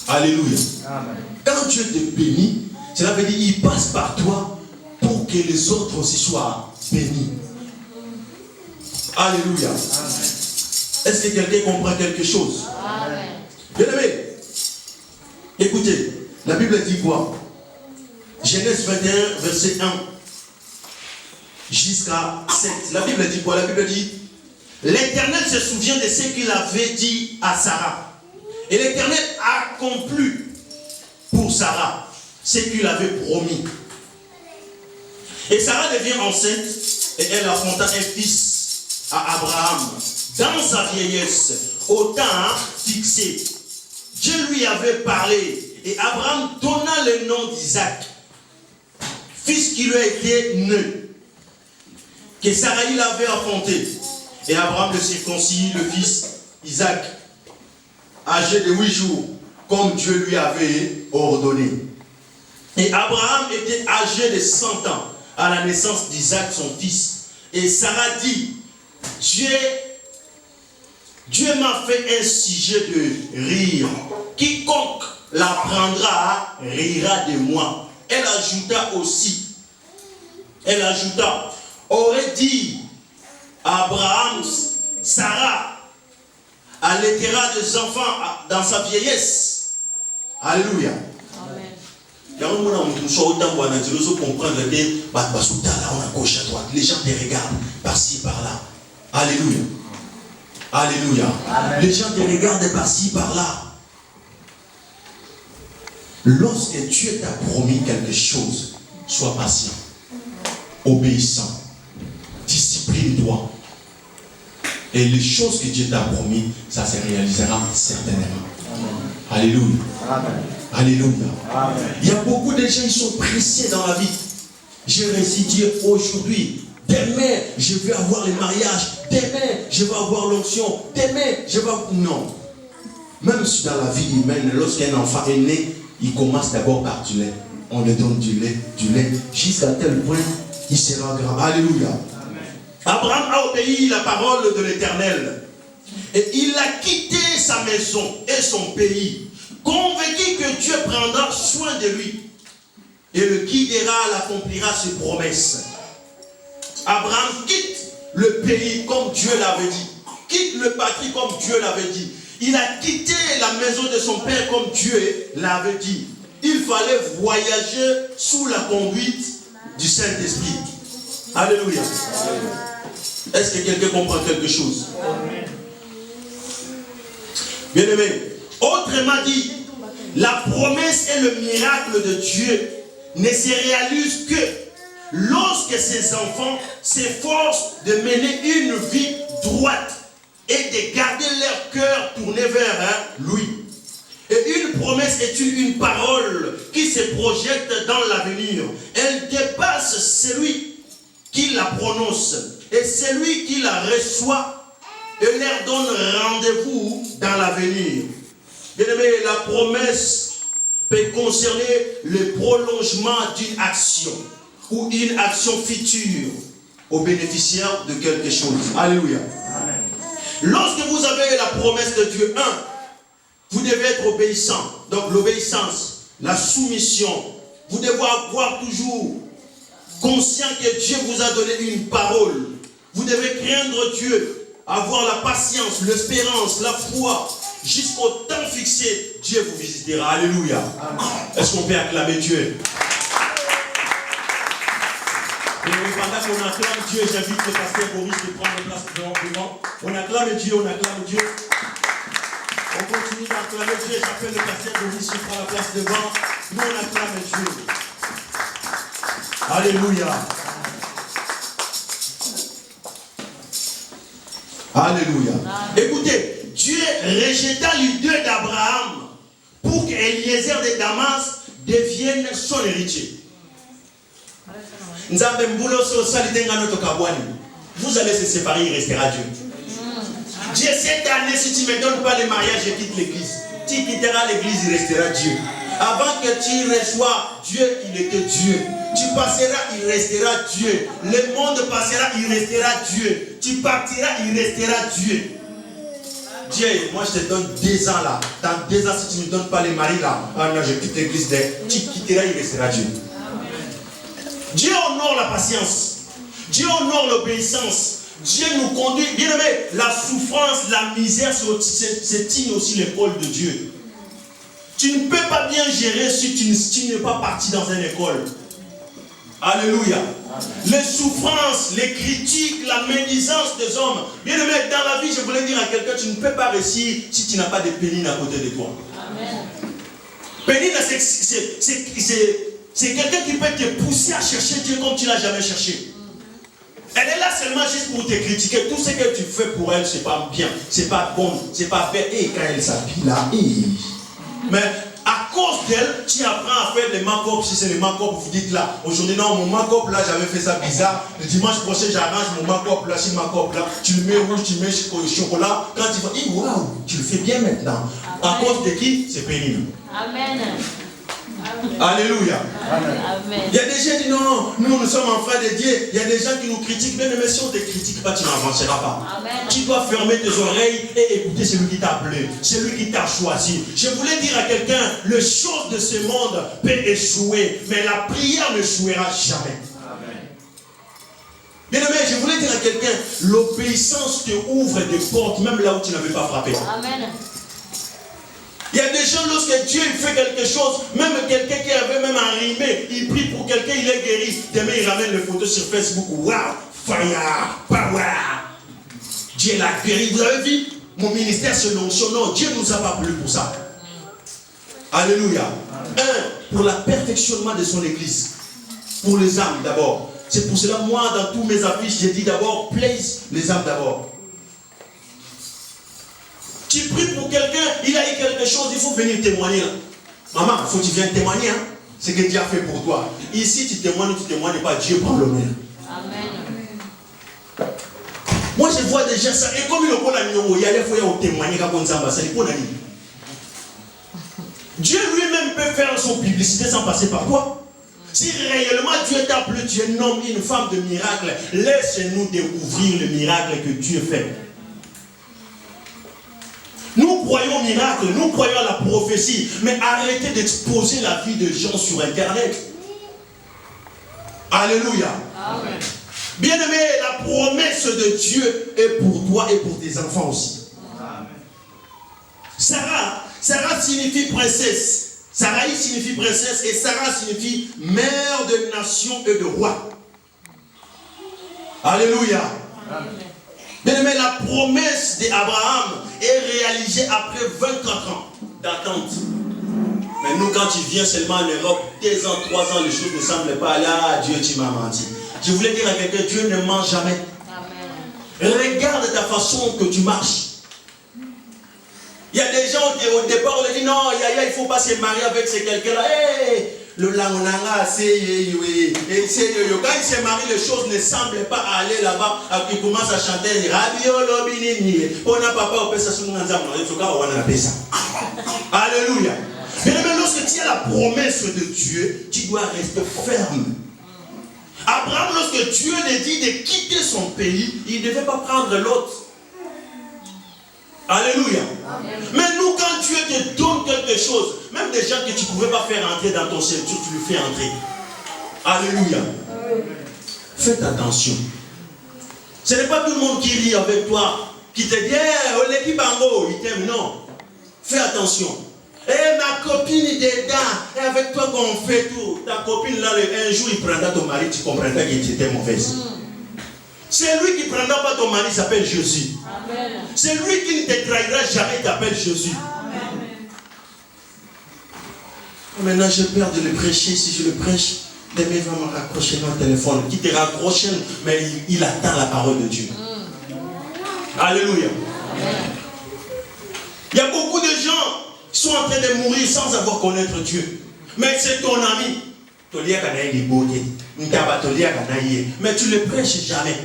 alléluia. Quand Dieu te bénit, cela veut dire qu'il passe par toi pour que les autres aussi soient bénis. Alléluia. Est-ce que quelqu'un comprend quelque chose? Bien aimé, écoutez, la Bible dit quoi? Genèse 21, verset 1 jusqu'à 7. La Bible dit quoi? La Bible dit, l'Éternel se souvient de ce qu'il avait dit à Sarah. Et l'Éternel accomplit pour Sarah ce qu'il avait promis. Et Sarah devient enceinte et elle affronta un fils à Abraham dans sa vieillesse, au temps fixé. Dieu lui avait parlé et Abraham donna le nom d'Isaac, fils qui lui a été né, que Saraï l'avait affronté. Et Abraham le circoncis, le fils Isaac, âgé de 8 jours, comme Dieu lui avait ordonné. Et Abraham était âgé de 100 ans à la naissance d'Isaac, son fils. Et Sarah dit, Dieu m'a fait un sujet de rire. Quiconque l'apprendra rira de moi. Elle ajouta, aurait dit Abraham, Sarah, allaitera des enfants dans sa vieillesse. Alléluia. Amen. Les gens te regardent par-ci, par-là. Alléluia. Alléluia. Amen. Les gens te regardent par-ci, par-là. Lorsque Dieu t'a promis quelque chose, sois patient, obéissant, discipline-toi. Et les choses que Dieu t'a promis, ça se réalisera certainement. Amen. Alléluia. Amen. Alléluia. Amen. Il y a beaucoup de gens qui sont pressés dans la vie. J'ai réussi Dieu aujourd'hui. Demain, je vais avoir le mariage. Demain, je vais avoir l'onction. Demain, je vais... Non. Même si dans la vie humaine, lorsqu'un enfant est né, il commence d'abord par du lait. On lui donne du lait, jusqu'à tel point, il sera grand. Alléluia. Amen. Abraham a obéi la parole de l'Éternel. Et il a quitté sa maison et son pays, convaincu que Dieu prendra soin de lui et le guidera, l'accomplira ses promesses. Abraham quitte le pays comme Dieu l'avait dit. Quitte le patrie comme Dieu l'avait dit. Il a quitté la maison de son père comme Dieu l'avait dit. Il fallait voyager sous la conduite du Saint-Esprit. Alléluia. Est-ce que quelqu'un comprend quelque chose? Bien aimé, autrement dit, la promesse et le miracle de Dieu ne se réalisent que lorsque ses enfants s'efforcent de mener une vie droite et de garder leur cœur tourné vers lui. Et une promesse est une parole qui se projette dans l'avenir. Elle dépasse celui qui la prononce et celui qui la reçoit et leur donne rendez-vous dans l'avenir. Bien-aimé, la promesse peut concerner le prolongement d'une action ou une action future au bénéficiaire de quelque chose. Alléluia. Amen. Lorsque vous avez la promesse de Dieu, vous devez être obéissant. Donc l'obéissance, la soumission, vous devez avoir toujours conscient que Dieu vous a donné une parole. Vous devez craindre Dieu, avoir la patience, l'espérance, la foi. Jusqu'au temps fixé, Dieu vous visitera. Alléluia. Est-ce qu'on peut acclamer Dieu? Et pendant qu'on acclame Dieu, j'invite le pasteur Boris de prendre place devant. On acclame Dieu, on acclame Dieu. On continue d'acclamer Dieu. J'appelle le pasteur Boris qui prend la place devant. Nous, on acclame Dieu. Alléluia. Alléluia. Écoutez, Dieu rejeta l'idée d'Abraham pour qu'Eliezer de Damas devienne son héritier. Vous allez se séparer, il restera Dieu. Dieu, cette année, si tu ne me donnes pas le mariage, je quitte l'église. Tu quitteras l'église, il restera Dieu. Avant que tu reçois Dieu, il était Dieu. Tu passeras, il restera Dieu. Le monde passera, il restera Dieu. Tu partiras, il restera Dieu. Dieu, moi je te donne 2 ans là. Dans 2 ans, si tu ne me donnes pas les maris là, non, je quitte l'église. Tu quitteras, il restera Dieu. Dieu honore la patience. Dieu honore l'obéissance. Dieu nous conduit. Bien aimé, la souffrance, la misère, c'est aussi l'école de Dieu. Tu ne peux pas bien gérer si tu n'es pas parti dans une école. Alléluia. Les souffrances, les critiques, la médisance des hommes. Bien aimé, dans la vie, je voulais dire à quelqu'un, tu ne peux pas réussir si tu n'as pas de Pénine à côté de toi. Amen. Pénine, c'est quelqu'un qui peut te pousser à chercher Dieu comme tu ne l'as jamais cherché. Elle est là seulement juste pour te critiquer. Tout ce que tu fais pour elle, c'est pas bien, c'est pas bon, c'est pas fait. Et quand elle s'habille là, mais à cause d'elle, tu apprends à faire les make-up. Si c'est les make-up, vous dites là, aujourd'hui non, mon make-up là, j'avais fait ça bizarre. Le dimanche prochain, j'arrange mon make-up là, si make-up là, tu le mets rouge, tu le mets chocolat. Quand tu vas, waouh, tu le fais bien maintenant. Amen. À cause de qui? C'est pénible. Amen. Alléluia. Amen. Il y a des gens qui disent non, nous sommes enfants de Dieu. Il y a des gens qui nous critiquent, mais si on ne te critique pas, tu n'avanceras pas. Amen. Tu dois fermer tes oreilles et écouter celui qui t'a appelé, celui qui t'a choisi. Je voulais dire à quelqu'un, les choses de ce monde peuvent échouer, mais la prière n'échouera jamais. Bien aimé, je voulais dire à quelqu'un, l'obéissance te ouvre des portes, même là où tu n'avais pas frappé. Amen. Il y a des gens, lorsque Dieu fait quelque chose, même quelqu'un qui avait même arrimé, il prie pour quelqu'un, il est guéri. Demain, il ramène les photos sur Facebook. Waouh, fire, power. Dieu l'a guéri. Vous avez vu, mon ministère se l'onction. Non, Dieu ne nous a pas plu pour ça. Alléluia. Pour le perfectionnement de son église. Pour les âmes d'abord. C'est pour cela, moi, dans tous mes affiches, j'ai dit d'abord, place les âmes d'abord. Tu pries pour quelqu'un, il a eu quelque chose, il faut venir témoigner. Maman, il faut que tu viennes témoigner. Hein? Ce que Dieu a fait pour toi. Ici, tu témoignes pas, Dieu prend l'honneur. Amen. Moi, je vois déjà ça. Et comme il y a des fois où témoigner comme ça, c'est pour Dieu lui-même peut faire son publicité sans passer par toi. Si réellement Dieu t'a appelé, tu es un homme, une femme de miracle, laisse-nous découvrir le miracle que Dieu fait. Nous croyons au miracle, nous croyons à la prophétie, mais arrêtez d'exposer la vie de gens sur Internet. Alléluia. Amen. Bien-aimé, la promesse de Dieu est pour toi et pour tes enfants aussi. Amen. Sarah signifie princesse. Sarai signifie princesse et Sarah signifie mère de nation et de roi. Alléluia. Amen. Bien-aimé, la promesse d'Abraham est réalisée après 24 ans d'attente. Mais nous, quand tu viens seulement en Europe, 2 ans, 3 ans, les choses ne semblent pas là. Dieu, tu m'as menti. Je voulais dire à quelqu'un, Dieu ne ment jamais. Amen. Regarde ta façon que tu marches. Il y a des gens qui, au départ, on dit non, il ne faut pas se marier avec ces quelqu'un-là. Hey, le langonanga, c'est quand il se marie, les choses ne semblent pas aller là-bas. Il commence à chanter Rabiolo Binini. On a papa au Pessa Sunganza, on a Pessa. Alléluia. Mais lorsque tu as la promesse de Dieu, tu dois rester ferme. Abraham, lorsque Dieu lui dit de quitter son pays, il ne devait pas prendre l'autre. Alléluia. Amen. Mais nous, quand Dieu te donne quelque chose, même des gens que tu ne pouvais pas faire entrer dans ton ceinture, tu le fais entrer. Alléluia. Amen. Faites attention. Ce n'est pas tout le monde qui rit avec toi, qui te dit, l'équipe Bango, il t'aime. Non. Fais attention. Ma copine est dedans, et avec toi qu'on fait tout. Ta copine là, un jour il prendra ton mari, tu comprendras que tu étais mauvaise. C'est lui qui ne prendra pas ton mari, il s'appelle Jésus. Amen. C'est lui qui ne te trahira jamais, il t'appelle Jésus. Amen. Maintenant j'ai peur de le prêcher. Si je le prêche, demain il va me raccrocher dans le téléphone. Qui te raccroche, mais il attend la parole de Dieu. Alléluia. Amen. Il y a beaucoup de gens qui sont en train de mourir sans avoir connaître Dieu. Mais c'est ton ami. Mais tu ne le prêches jamais.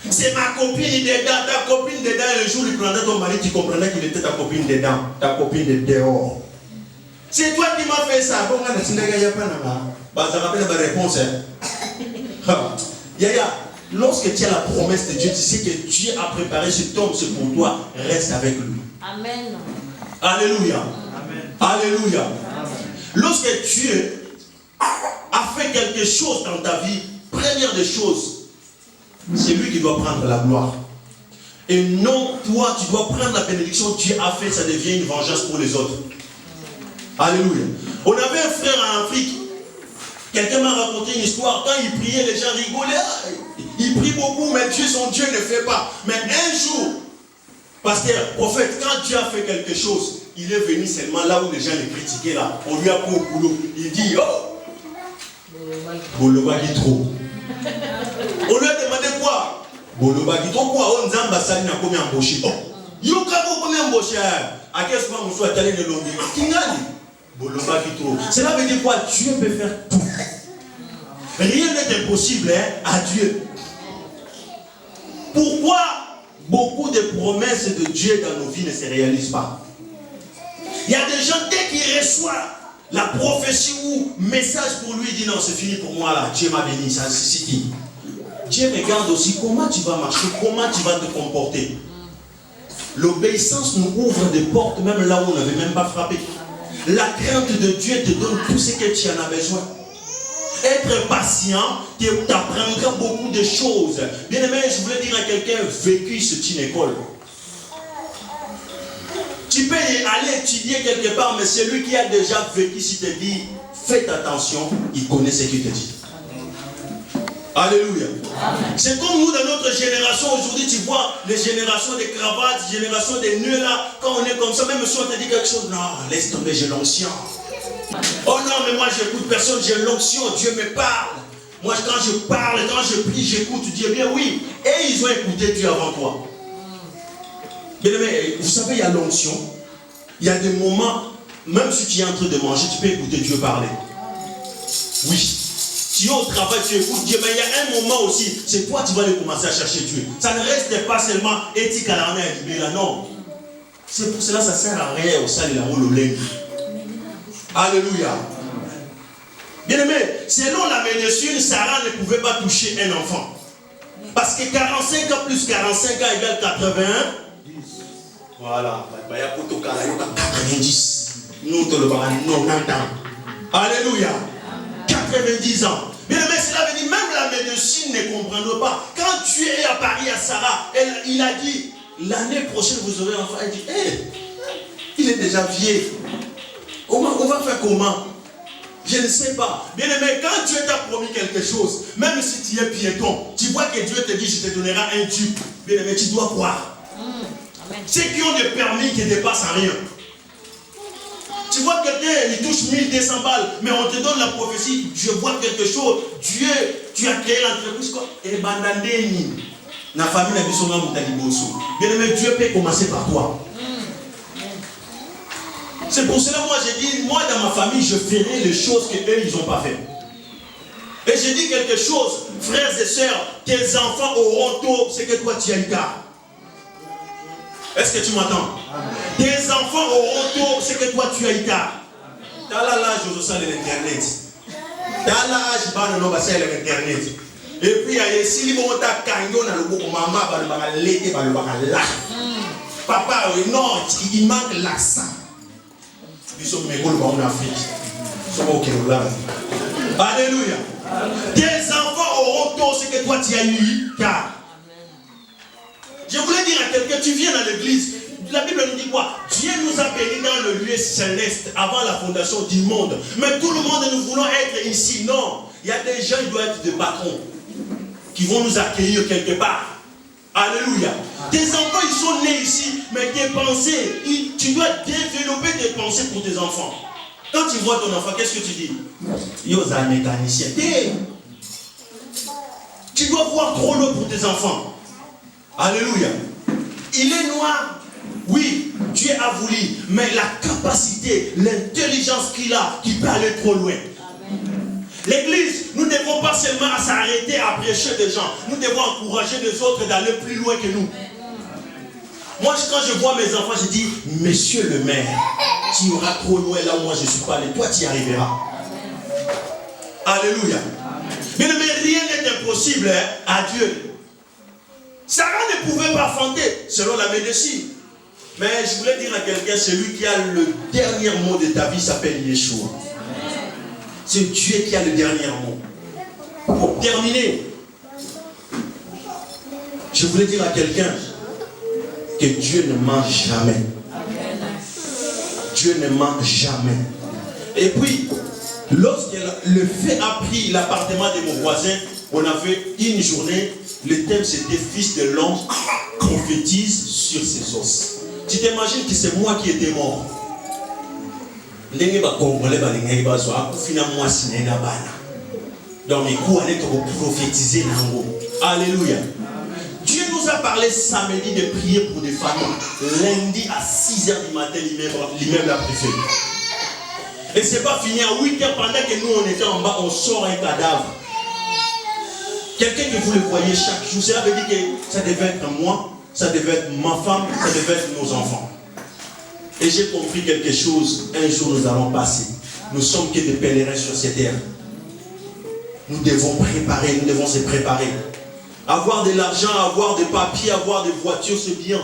C'est ma copine dedans, ta copine dedans. Et le jour où il prendrait ton mari, tu comprendrais qu'il était ta copine dedans, ta copine de dehors. C'est toi qui m'as fait ça. Ça rappelle ma réponse. Lorsque tu as la promesse de Dieu, tu sais que Dieu a préparé cet homme, c'est pour toi. Reste avec lui. Amen. Alléluia. Amen. Alléluia. Amen. Lorsque Dieu a fait quelque chose dans ta vie, première des choses, c'est lui qui doit prendre la gloire. Et non, toi, tu dois prendre la bénédiction que Dieu a fait, ça devient une vengeance pour les autres. Alléluia. On avait un frère en Afrique. Quelqu'un m'a raconté une histoire. Quand il priait, les gens rigolaient. Il prie beaucoup, mais Dieu, son Dieu ne fait pas. Mais un jour, pasteur, prophète, quand Dieu a fait quelque chose, il est venu seulement là où les gens le critiquaient là. On lui a pris au boulot. Il dit, Bolobagi trop. On lui a demandé quoi? Bolobagi trop quoi? On zamba sali na komi embauché. Yokako komi embauché. À quel moment on soit allé de l'homme? Kingani. Bolobagi trop. Cela veut dire quoi? Dieu peut faire tout. Rien n'est impossible à Dieu. Pourquoi beaucoup de promesses de Dieu dans nos vies ne se réalisent pas? Il y a des gens, dès qu'ils reçoivent la prophétie ou message pour lui, il dit non, c'est fini pour moi là, Dieu m'a béni, ça c'est qui. Dieu regarde aussi comment tu vas marcher, comment tu vas te comporter. L'obéissance nous ouvre des portes même là où on n'avait même pas frappé. La crainte de Dieu te donne tout ce que tu en as besoin. Être patient t'apprendra beaucoup de choses. Bien aimé, je voulais dire à quelqu'un, vécu, c'est une école. Tu peux aller étudier quelque part, mais celui qui a déjà vécu, s'il te dit, faites attention, il connaît ce qu'il te dit. Alléluia. C'est comme nous dans notre génération aujourd'hui, tu vois, les générations des cravates, les générations des nœuds là, quand on est comme ça, même si on te dit quelque chose, non, laisse tomber, j'ai l'onction. Oh non, mais moi j'écoute personne, j'ai l'onction, Dieu me parle. Moi quand je parle, quand je prie, j'écoute Dieu. Eh bien oui, et ils ont écouté Dieu avant toi. Bien aimé, vous savez, il y a l'onction. Il y a des moments, même si tu es en train de manger, tu peux écouter Dieu parler. Oui. Tu es au travail, tu écoutes Dieu, mais il y a un moment aussi, c'est toi qui vas aller commencer à chercher Dieu. Ça ne reste pas seulement éthique à la main, non. C'est pour cela que ça ne sert à rien au salut la roule au lait. Alléluia. Bien aimé, selon la médecine, Sarah ne pouvait pas toucher un enfant. Parce que 45 ans plus 45 ans égale 81. Voilà. 90. Nous, te le parlons, 90 ans. Alléluia. 90 ans. Bien aimé, cela veut dire même la médecine ne comprendra pas. Quand tu es à Paris à Sarah, il a dit, l'année prochaine vous aurez un enfant. Elle dit, il est déjà vieux. On va faire comment? Je ne sais pas. Bien aimé, quand Dieu t'a promis quelque chose, même si tu es piéton, tu vois que Dieu te dit, je te donnerai un tube. Bien aimé, tu dois croire. Ceux qui ont des permis qui ne dépassent rien. Tu vois quelqu'un, il touche 1200 balles, mais on te donne la prophétie, je vois quelque chose. Dieu, tu as créé l'entreprise quoi? Et bandandeni. La famille n'a pas besoin de. Bien aimé, Dieu peut commencer par toi. C'est pour cela, moi, j'ai dit, moi, dans ma famille, je ferai les choses qu'eux, ils n'ont pas fait. Et j'ai dit quelque chose, frères et sœurs, tes enfants auront tôt ce que toi, tu as eu tard. Est-ce que tu m'entends? Tes enfants auront tôt ce que toi, tu as eu tard. Dans l'âge où je sens l'Internet. Dans l'âge où je sens l'Internet. Et puis, il y a si les gens qui ont maman, papa, non, il manque l'accent. Ils sont en Afrique. Ils sont au Kenya. Alléluia. Tes enfants auront tout ce que toi tu as eu car. Je voulais dire à quelqu'un, tu viens dans l'église. La Bible nous dit quoi? Dieu nous a bénis dans le lieu céleste avant la fondation du monde. Mais tout le monde, nous voulons être ici. Non. Il y a des gens qui doivent être des patrons qui vont nous accueillir quelque part. Alléluia. Tes enfants, ils sont nés ici, mais tes pensées, tu dois développer tes pensées pour tes enfants. Quand tu vois ton enfant, qu'est-ce que tu dis? Yo, c'est un mécanicien. Tu dois voir trop loin pour tes enfants. Alléluia. Il est noir. Oui, Dieu a voulu, mais la capacité, l'intelligence qu'il a, qui peut aller trop loin. L'église, nous ne devons pas seulement s'arrêter à prêcher des gens. Nous devons encourager les autres d'aller plus loin que nous. Moi, quand je vois mes enfants, je dis, monsieur le maire, tu iras trop loin là où moi je ne suis pas allé. Toi, tu y arriveras. Alléluia. Mais rien n'est impossible à Dieu. Sarah ne pouvait pas fonder selon la médecine. Mais je voulais dire à quelqu'un, celui qui a le dernier mot de ta vie s'appelle Yeshua. C'est Dieu qui a le dernier mot. Pour terminer, je voulais dire à quelqu'un que Dieu ne ment jamais. Dieu ne ment jamais. Et puis, lorsque le fait a pris l'appartement de mon voisin, on avait une journée, le thème c'était Fils de l'homme prophétise sur ses os. Tu t'imagines que c'est moi qui étais mort. Donc mes coups allaient prophétiser. Alléluia. Dieu nous a parlé samedi de prier pour des familles. Lundi à 6h du matin, l'immeuble a préféré. Et c'est pas fini à 8h pendant que nous on était en bas, on sort un cadavre. Quelqu'un que vous le voyez chaque jour, cela veut dire que ça devait être moi, ça devait être ma femme, ça devait être nos enfants. Et j'ai compris quelque chose, un jour nous allons passer. Nous sommes que des pèlerins sur cette terre. Nous devons préparer, nous devons se préparer. Avoir de l'argent, avoir des papiers, avoir des voitures, c'est bien.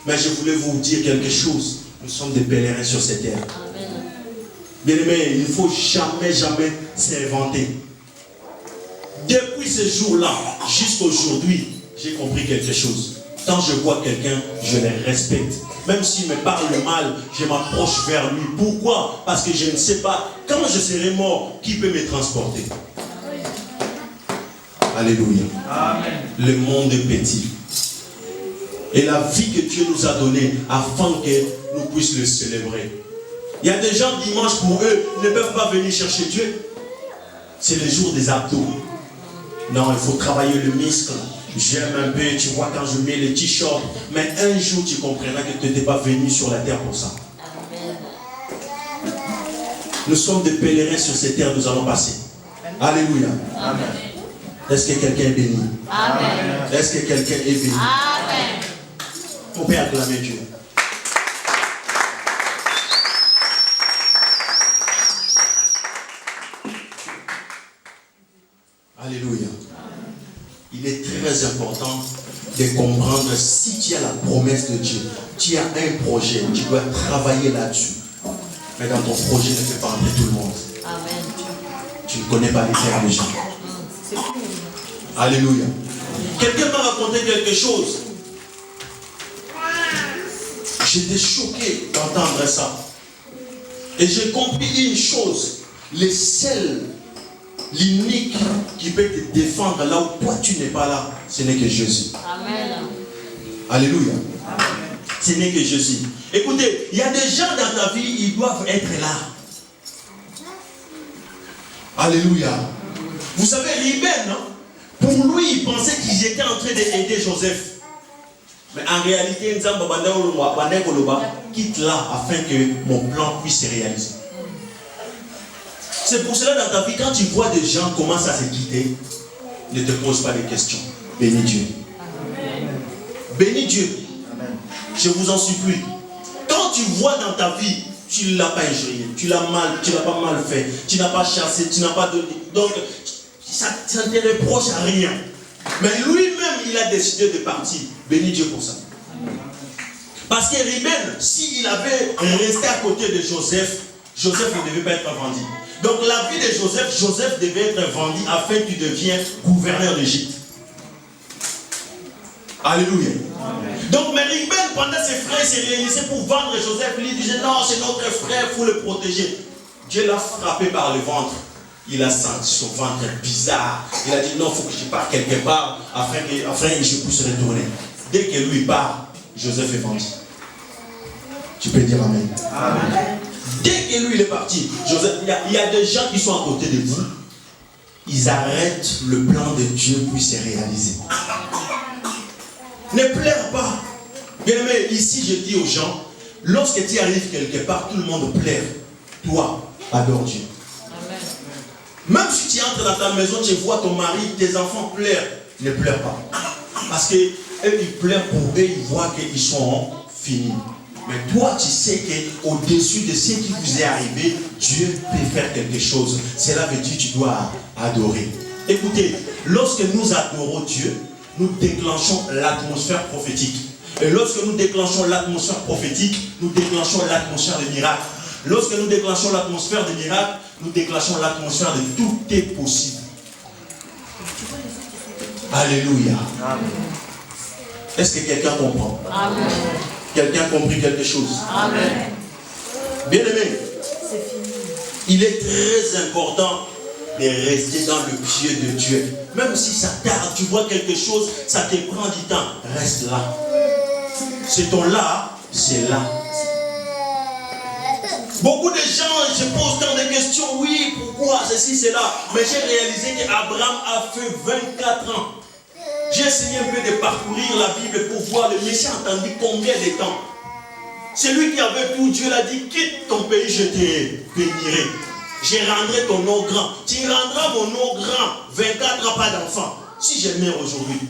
Mais je voulais vous dire quelque chose. Nous sommes des pèlerins sur cette terre. Bien aimé, il ne faut jamais, jamais s'inventer. Depuis ce jour-là, jusqu'à aujourd'hui, j'ai compris quelque chose. Quand je vois quelqu'un, je le respecte. Même s'il me parle mal, je m'approche vers lui. Pourquoi? Parce que je ne sais pas, quand je serai mort, qui peut me transporter? Alléluia. Amen. Le monde est petit. Et la vie que Dieu nous a donnée, afin que nous puissions le célébrer. Il y a des gens dimanche, pour eux, ne peuvent pas venir chercher Dieu. C'est le jour des abdos. Non, il faut travailler le muscle. J'aime un peu, tu vois, quand je mets les t-shirts. Mais un jour, tu comprendras que tu n'étais pas venu sur la terre pour ça. Amen. Nous sommes des pèlerins sur cette terre, nous allons passer. Alléluia. Amen. Est-ce que quelqu'un est béni? Amen. Est-ce que quelqu'un est béni? Amen. On peut acclamer Dieu. Alléluia. Il est très important de comprendre si tu as la promesse de Dieu, tu as un projet, tu dois travailler là-dessus. Mais dans ton projet, ne fais pas entrer tout le monde. Amen. Tu ne connais pas les terres des gens. Alléluia. Quelqu'un m'a raconté quelque chose. J'étais choqué d'entendre ça. Et j'ai compris une chose. Les seuls, l'unique qui peut te défendre là où toi tu n'es pas là, ce n'est que Jésus. Amen. Alléluia. Amen. Ce n'est que Jésus. Écoutez, il y a des gens dans ta vie, ils doivent être là. Alléluia. Vous savez, Ruben, pour lui, il pensait qu'ils étaient en train d'aider Joseph. Mais en réalité, quitte là afin que mon plan puisse se réaliser. C'est pour cela dans ta vie, quand tu vois des gens commencent à se quitter, ne te pose pas de questions. Bénis Dieu. Bénis Dieu. Je vous en supplie. Quand tu vois dans ta vie, tu ne l'as pas injurié, tu l'as pas mal fait, tu n'as pas chassé, tu n'as pas donné. Donc, ça ne te reproche à rien. Mais lui-même, il a décidé de partir. Bénis Dieu pour ça. Parce que Ruben, s'il avait resté à côté de Joseph, Joseph ne devait pas être vendu. Donc la vie de Joseph, Joseph devait être vendu afin qu'il devienne gouverneur d'Égypte. Alléluia. Amen. Donc mais Ruben, pendant ses frères se réunissaient pour vendre Joseph, il disait non, c'est notre frère, il faut le protéger. Dieu l'a frappé par le ventre. Il a senti son ventre bizarre. Il a dit non, il faut que je parte quelque part afin que je puisse retourner. Dès que lui part, Joseph est vendu. Tu peux dire amen. Amen. Dès que lui il est parti, Joseph, il y a des gens qui sont à côté de vous. Ils arrêtent le plan de Dieu pour se réaliser. Ne pleure pas. Bien aimé, ici je dis aux gens, lorsque tu arrives quelque part, tout le monde pleure. Toi, adore Dieu. Amen. Même si tu entres dans ta maison, tu vois ton mari, tes enfants pleurent. Ne pleure pas. Parce que eux, ils pleurent pour eux, ils voient qu'ils sont finis. Mais toi, tu sais qu'au-dessus de ce qui vous est arrivé, Dieu peut faire quelque chose. Cela veut dire que tu dois adorer. Écoutez, lorsque nous adorons Dieu, nous déclenchons l'atmosphère prophétique. Et lorsque nous déclenchons l'atmosphère prophétique, nous déclenchons l'atmosphère des miracles. Lorsque nous déclenchons l'atmosphère des miracles, nous déclenchons l'atmosphère de tout est possible. Alléluia. Amen. Est-ce que quelqu'un comprend? Amen. Quelqu'un a compris quelque chose? Amen. Bien aimé, il est très important de rester dans le pied de Dieu. Même si ça tarde, tu vois quelque chose, ça te prend du temps, reste là. C'est ton là, c'est là. Beaucoup de gens se posent tant de questions, oui, pourquoi ceci, c'est là. Mais j'ai réalisé qu'Abraham a fait 24 ans. J'ai essayé un peu de parcourir la Bible pour voir le Messie a entendu combien de temps. C'est lui qui avait tout. Dieu l'a dit, quitte ton pays, je te bénirai. Je rendrai ton nom grand. Tu rendras mon nom grand. 24 ans, pas d'enfant. Si je meurs aujourd'hui.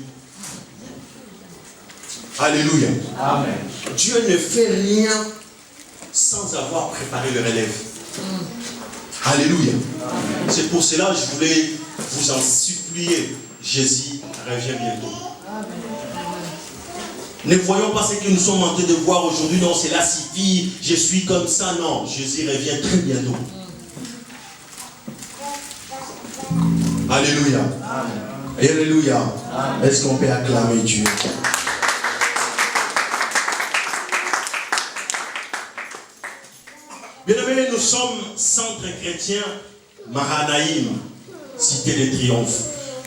Alléluia. Amen. Dieu ne fait rien sans avoir préparé le relève. Alléluia. Amen. C'est pour cela que je voulais vous en supplier. Jésus revient bientôt. Amen. Ne voyons pas ce que nous sommes en train de voir aujourd'hui. Non, c'est là suffit. Je suis comme ça. Non, Jésus revient très bientôt. Alléluia. Amen. Alléluia. Amen. Est-ce qu'on peut acclamer Dieu? Bien aimés, nous sommes centre chrétien Mahanaïm, cité de triomphe.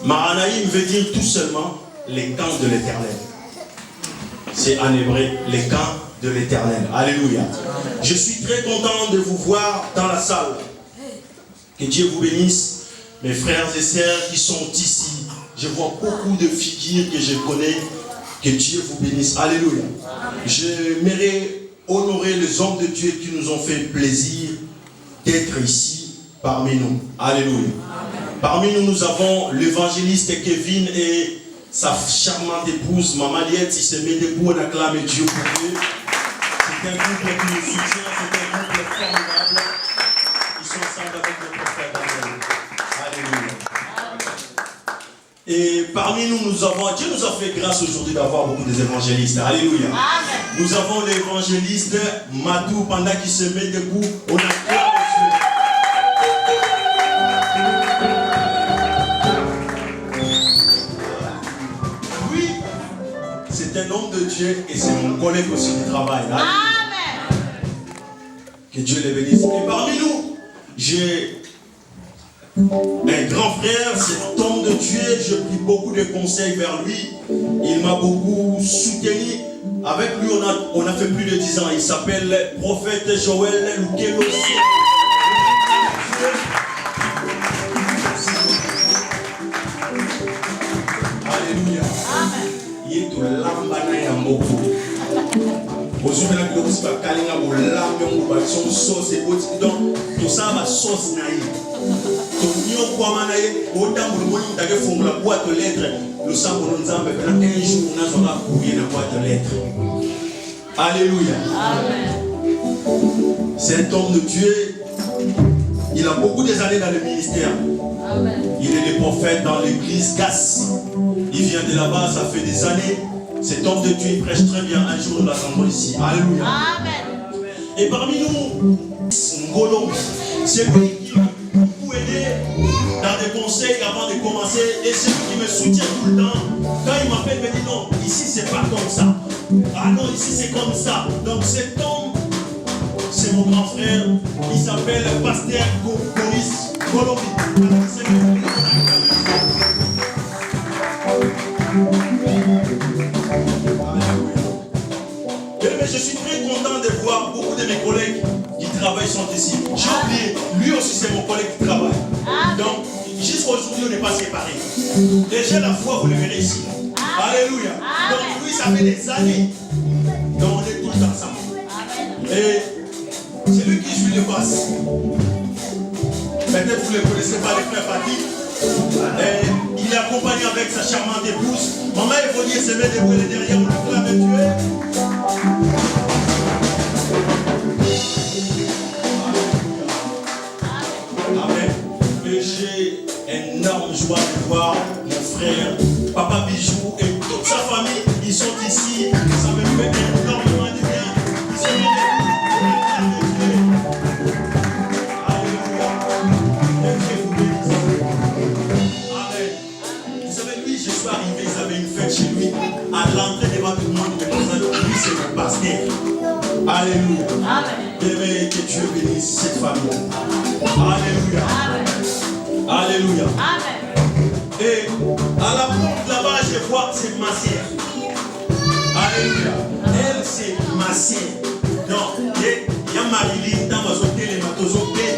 Mahanaïm veut dire tout seulement les camps de l'Éternel. C'est en hébreu les camps de l'Éternel. Alléluia. Amen. Je suis très content de vous voir dans la salle. Que Dieu vous bénisse. Mes frères et sœurs qui sont ici, je vois beaucoup de figures que je connais. Que Dieu vous bénisse. Alléluia. Amen. J'aimerais honorer les hommes de Dieu qui nous ont fait plaisir d'être ici parmi nous. Alléluia. Amen. Parmi nous, nous avons l'évangéliste Kevin et sa charmante épouse, Maman Liette. Ils se mettent debout, on acclame Dieu pour eux. C'est un couple qui nous soutient, c'est un couple formidable. Ils sont ensemble avec le prophète. Alléluia. Et parmi nous, Dieu nous a fait grâce aujourd'hui d'avoir beaucoup d'évangélistes. Alléluia. Amen. Nous avons l'évangéliste Matou, pendant qu'il se met debout, on acclame Dieu. Oui, c'est un homme de Dieu et c'est mon collègue aussi du travail. Amen. Que Dieu les bénisse. Et parmi nous, j'ai un grand frère, c'est homme de Dieu, je pris beaucoup de conseils vers lui. Il m'a beaucoup soutenu. Avec lui, on a fait plus de 10 ans. Il s'appelle prophète Joël Lukelo. Alléluia. Amen. Il est tout l'ambana beaucoup. Aujourd'hui, maintenant, il y a kalinga bola, son sauce et autres. Donc, tout ça va sauce naïve. Donc, nous avons autant de monde qui a fait la boîte de lettres. Nous savons que nous avons un jour, nous avons courrier la boîte de lettres. Alléluia. Amen. Cet homme de Dieu, il a beaucoup des années dans le ministère. Amen. Il est le prophète dans l'église Gas. Il vient de là-bas, ça fait des années. Cet homme de Dieu, il prêche très bien. Un jour, nous l'attendons ici. Alléluia. Amen. Et parmi nous, Ngolo, c'est lui qui m'a beaucoup aidé dans des conseils avant de commencer. Et c'est lui qui me soutient tout le temps. Quand il m'appelle, il me dit non, ici c'est pas comme ça. Ah non, ici c'est comme ça. Donc cet homme, c'est mon grand frère. Il s'appelle Pasteur Boris Colombi. Mais je suis très content de voir beaucoup de mes collègues qui travaillent sont ici. J'ai oublié, lui aussi c'est mon collègue qui travaille. Donc, jusqu'à aujourd'hui, on n'est pas séparés. Déjà la foi, vous le verrez ici. Alléluia. Donc lui, ça fait des années. Donc on est tous ensemble. Et c'est lui qui joue le basse. Peut-être vous ne le connaissez pas, les frères Fatih. Il est accompagné avec sa charmante épouse. Maman, il faut dire, c'est mes débrouillés derrière, on le clame tuer. Amen. Et j'ai énorme joie de voir mon frère, Papa Bijou et toute sa famille. Ils sont ici. Ça me fait énormément de bien. Ils sont arrivé, ils avaient une fête chez lui. À l'entrée devant tout le monde, il me présente, lui c'est mon pasteur. Alléluia. Amen. Que Dieu bénisse cette famille. Alléluia. Amen. Alléluia. Amen. Et à la porte là-bas, je vois que c'est ma sœur. Alléluia. Elle c'est ma sœur. Donc, il y a Marilyn dans ma zone télé, ma zone télé,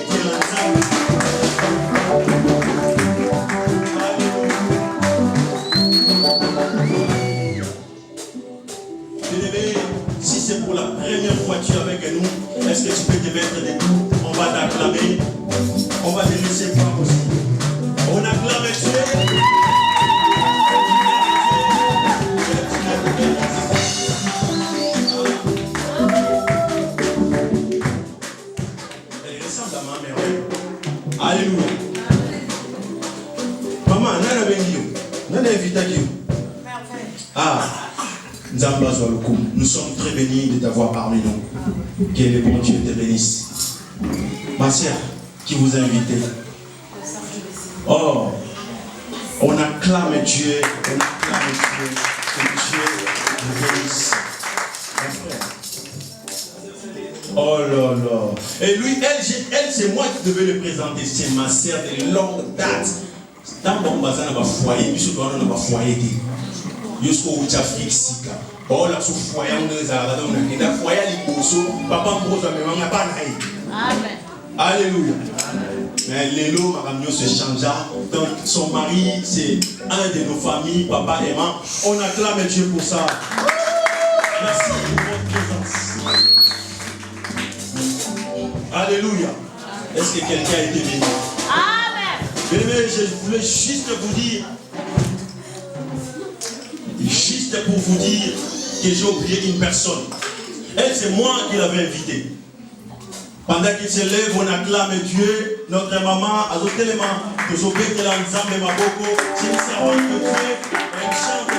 si c'est pour la première fois que tu es avec nous, est-ce que tu peux te mettre debout? On va t'acclamer. On va te laisser voir aussi. On acclame Dieu. Elle ressemble à ma mère. Alléluia. Maman, Nana Benguio. Nana Evitagio. Ah. Nous sommes très bénis de t'avoir parmi nous. Que le bon Dieu te bénisse. Ma sœur, qui vous a invité? Oh, on acclame Dieu, on acclame Dieu, que Dieu vous bénisse. Mon frère. Oh là là. Et lui, elle c'est moi qui devais le présenter. C'est ma sœur de longue date. Dans mon bazar, on va foyer, puis surtout on va foyer. Jusqu'au Afrique sika. Oh la foyer on est à la foyer liboso papa mboza me manga pas naï. Amen. Alléluia. Mais Lélo Maramio se changea. Donc son mari c'est un de nos familles, papa et maman. On acclame Dieu pour ça. Merci pour votre présence. Alléluia. Est-ce que quelqu'un a été béni? Amen. Mais je voulais juste vous dire. Juste pour vous dire que j'ai oublié une personne. Elle, c'est moi qui l'avais invitée. Pendant qu'il se lève, on acclame Dieu. Notre maman, Azotelema, que j'obéis que l'ensemble de ma boko, c'est une servante de Dieu. Elle chante.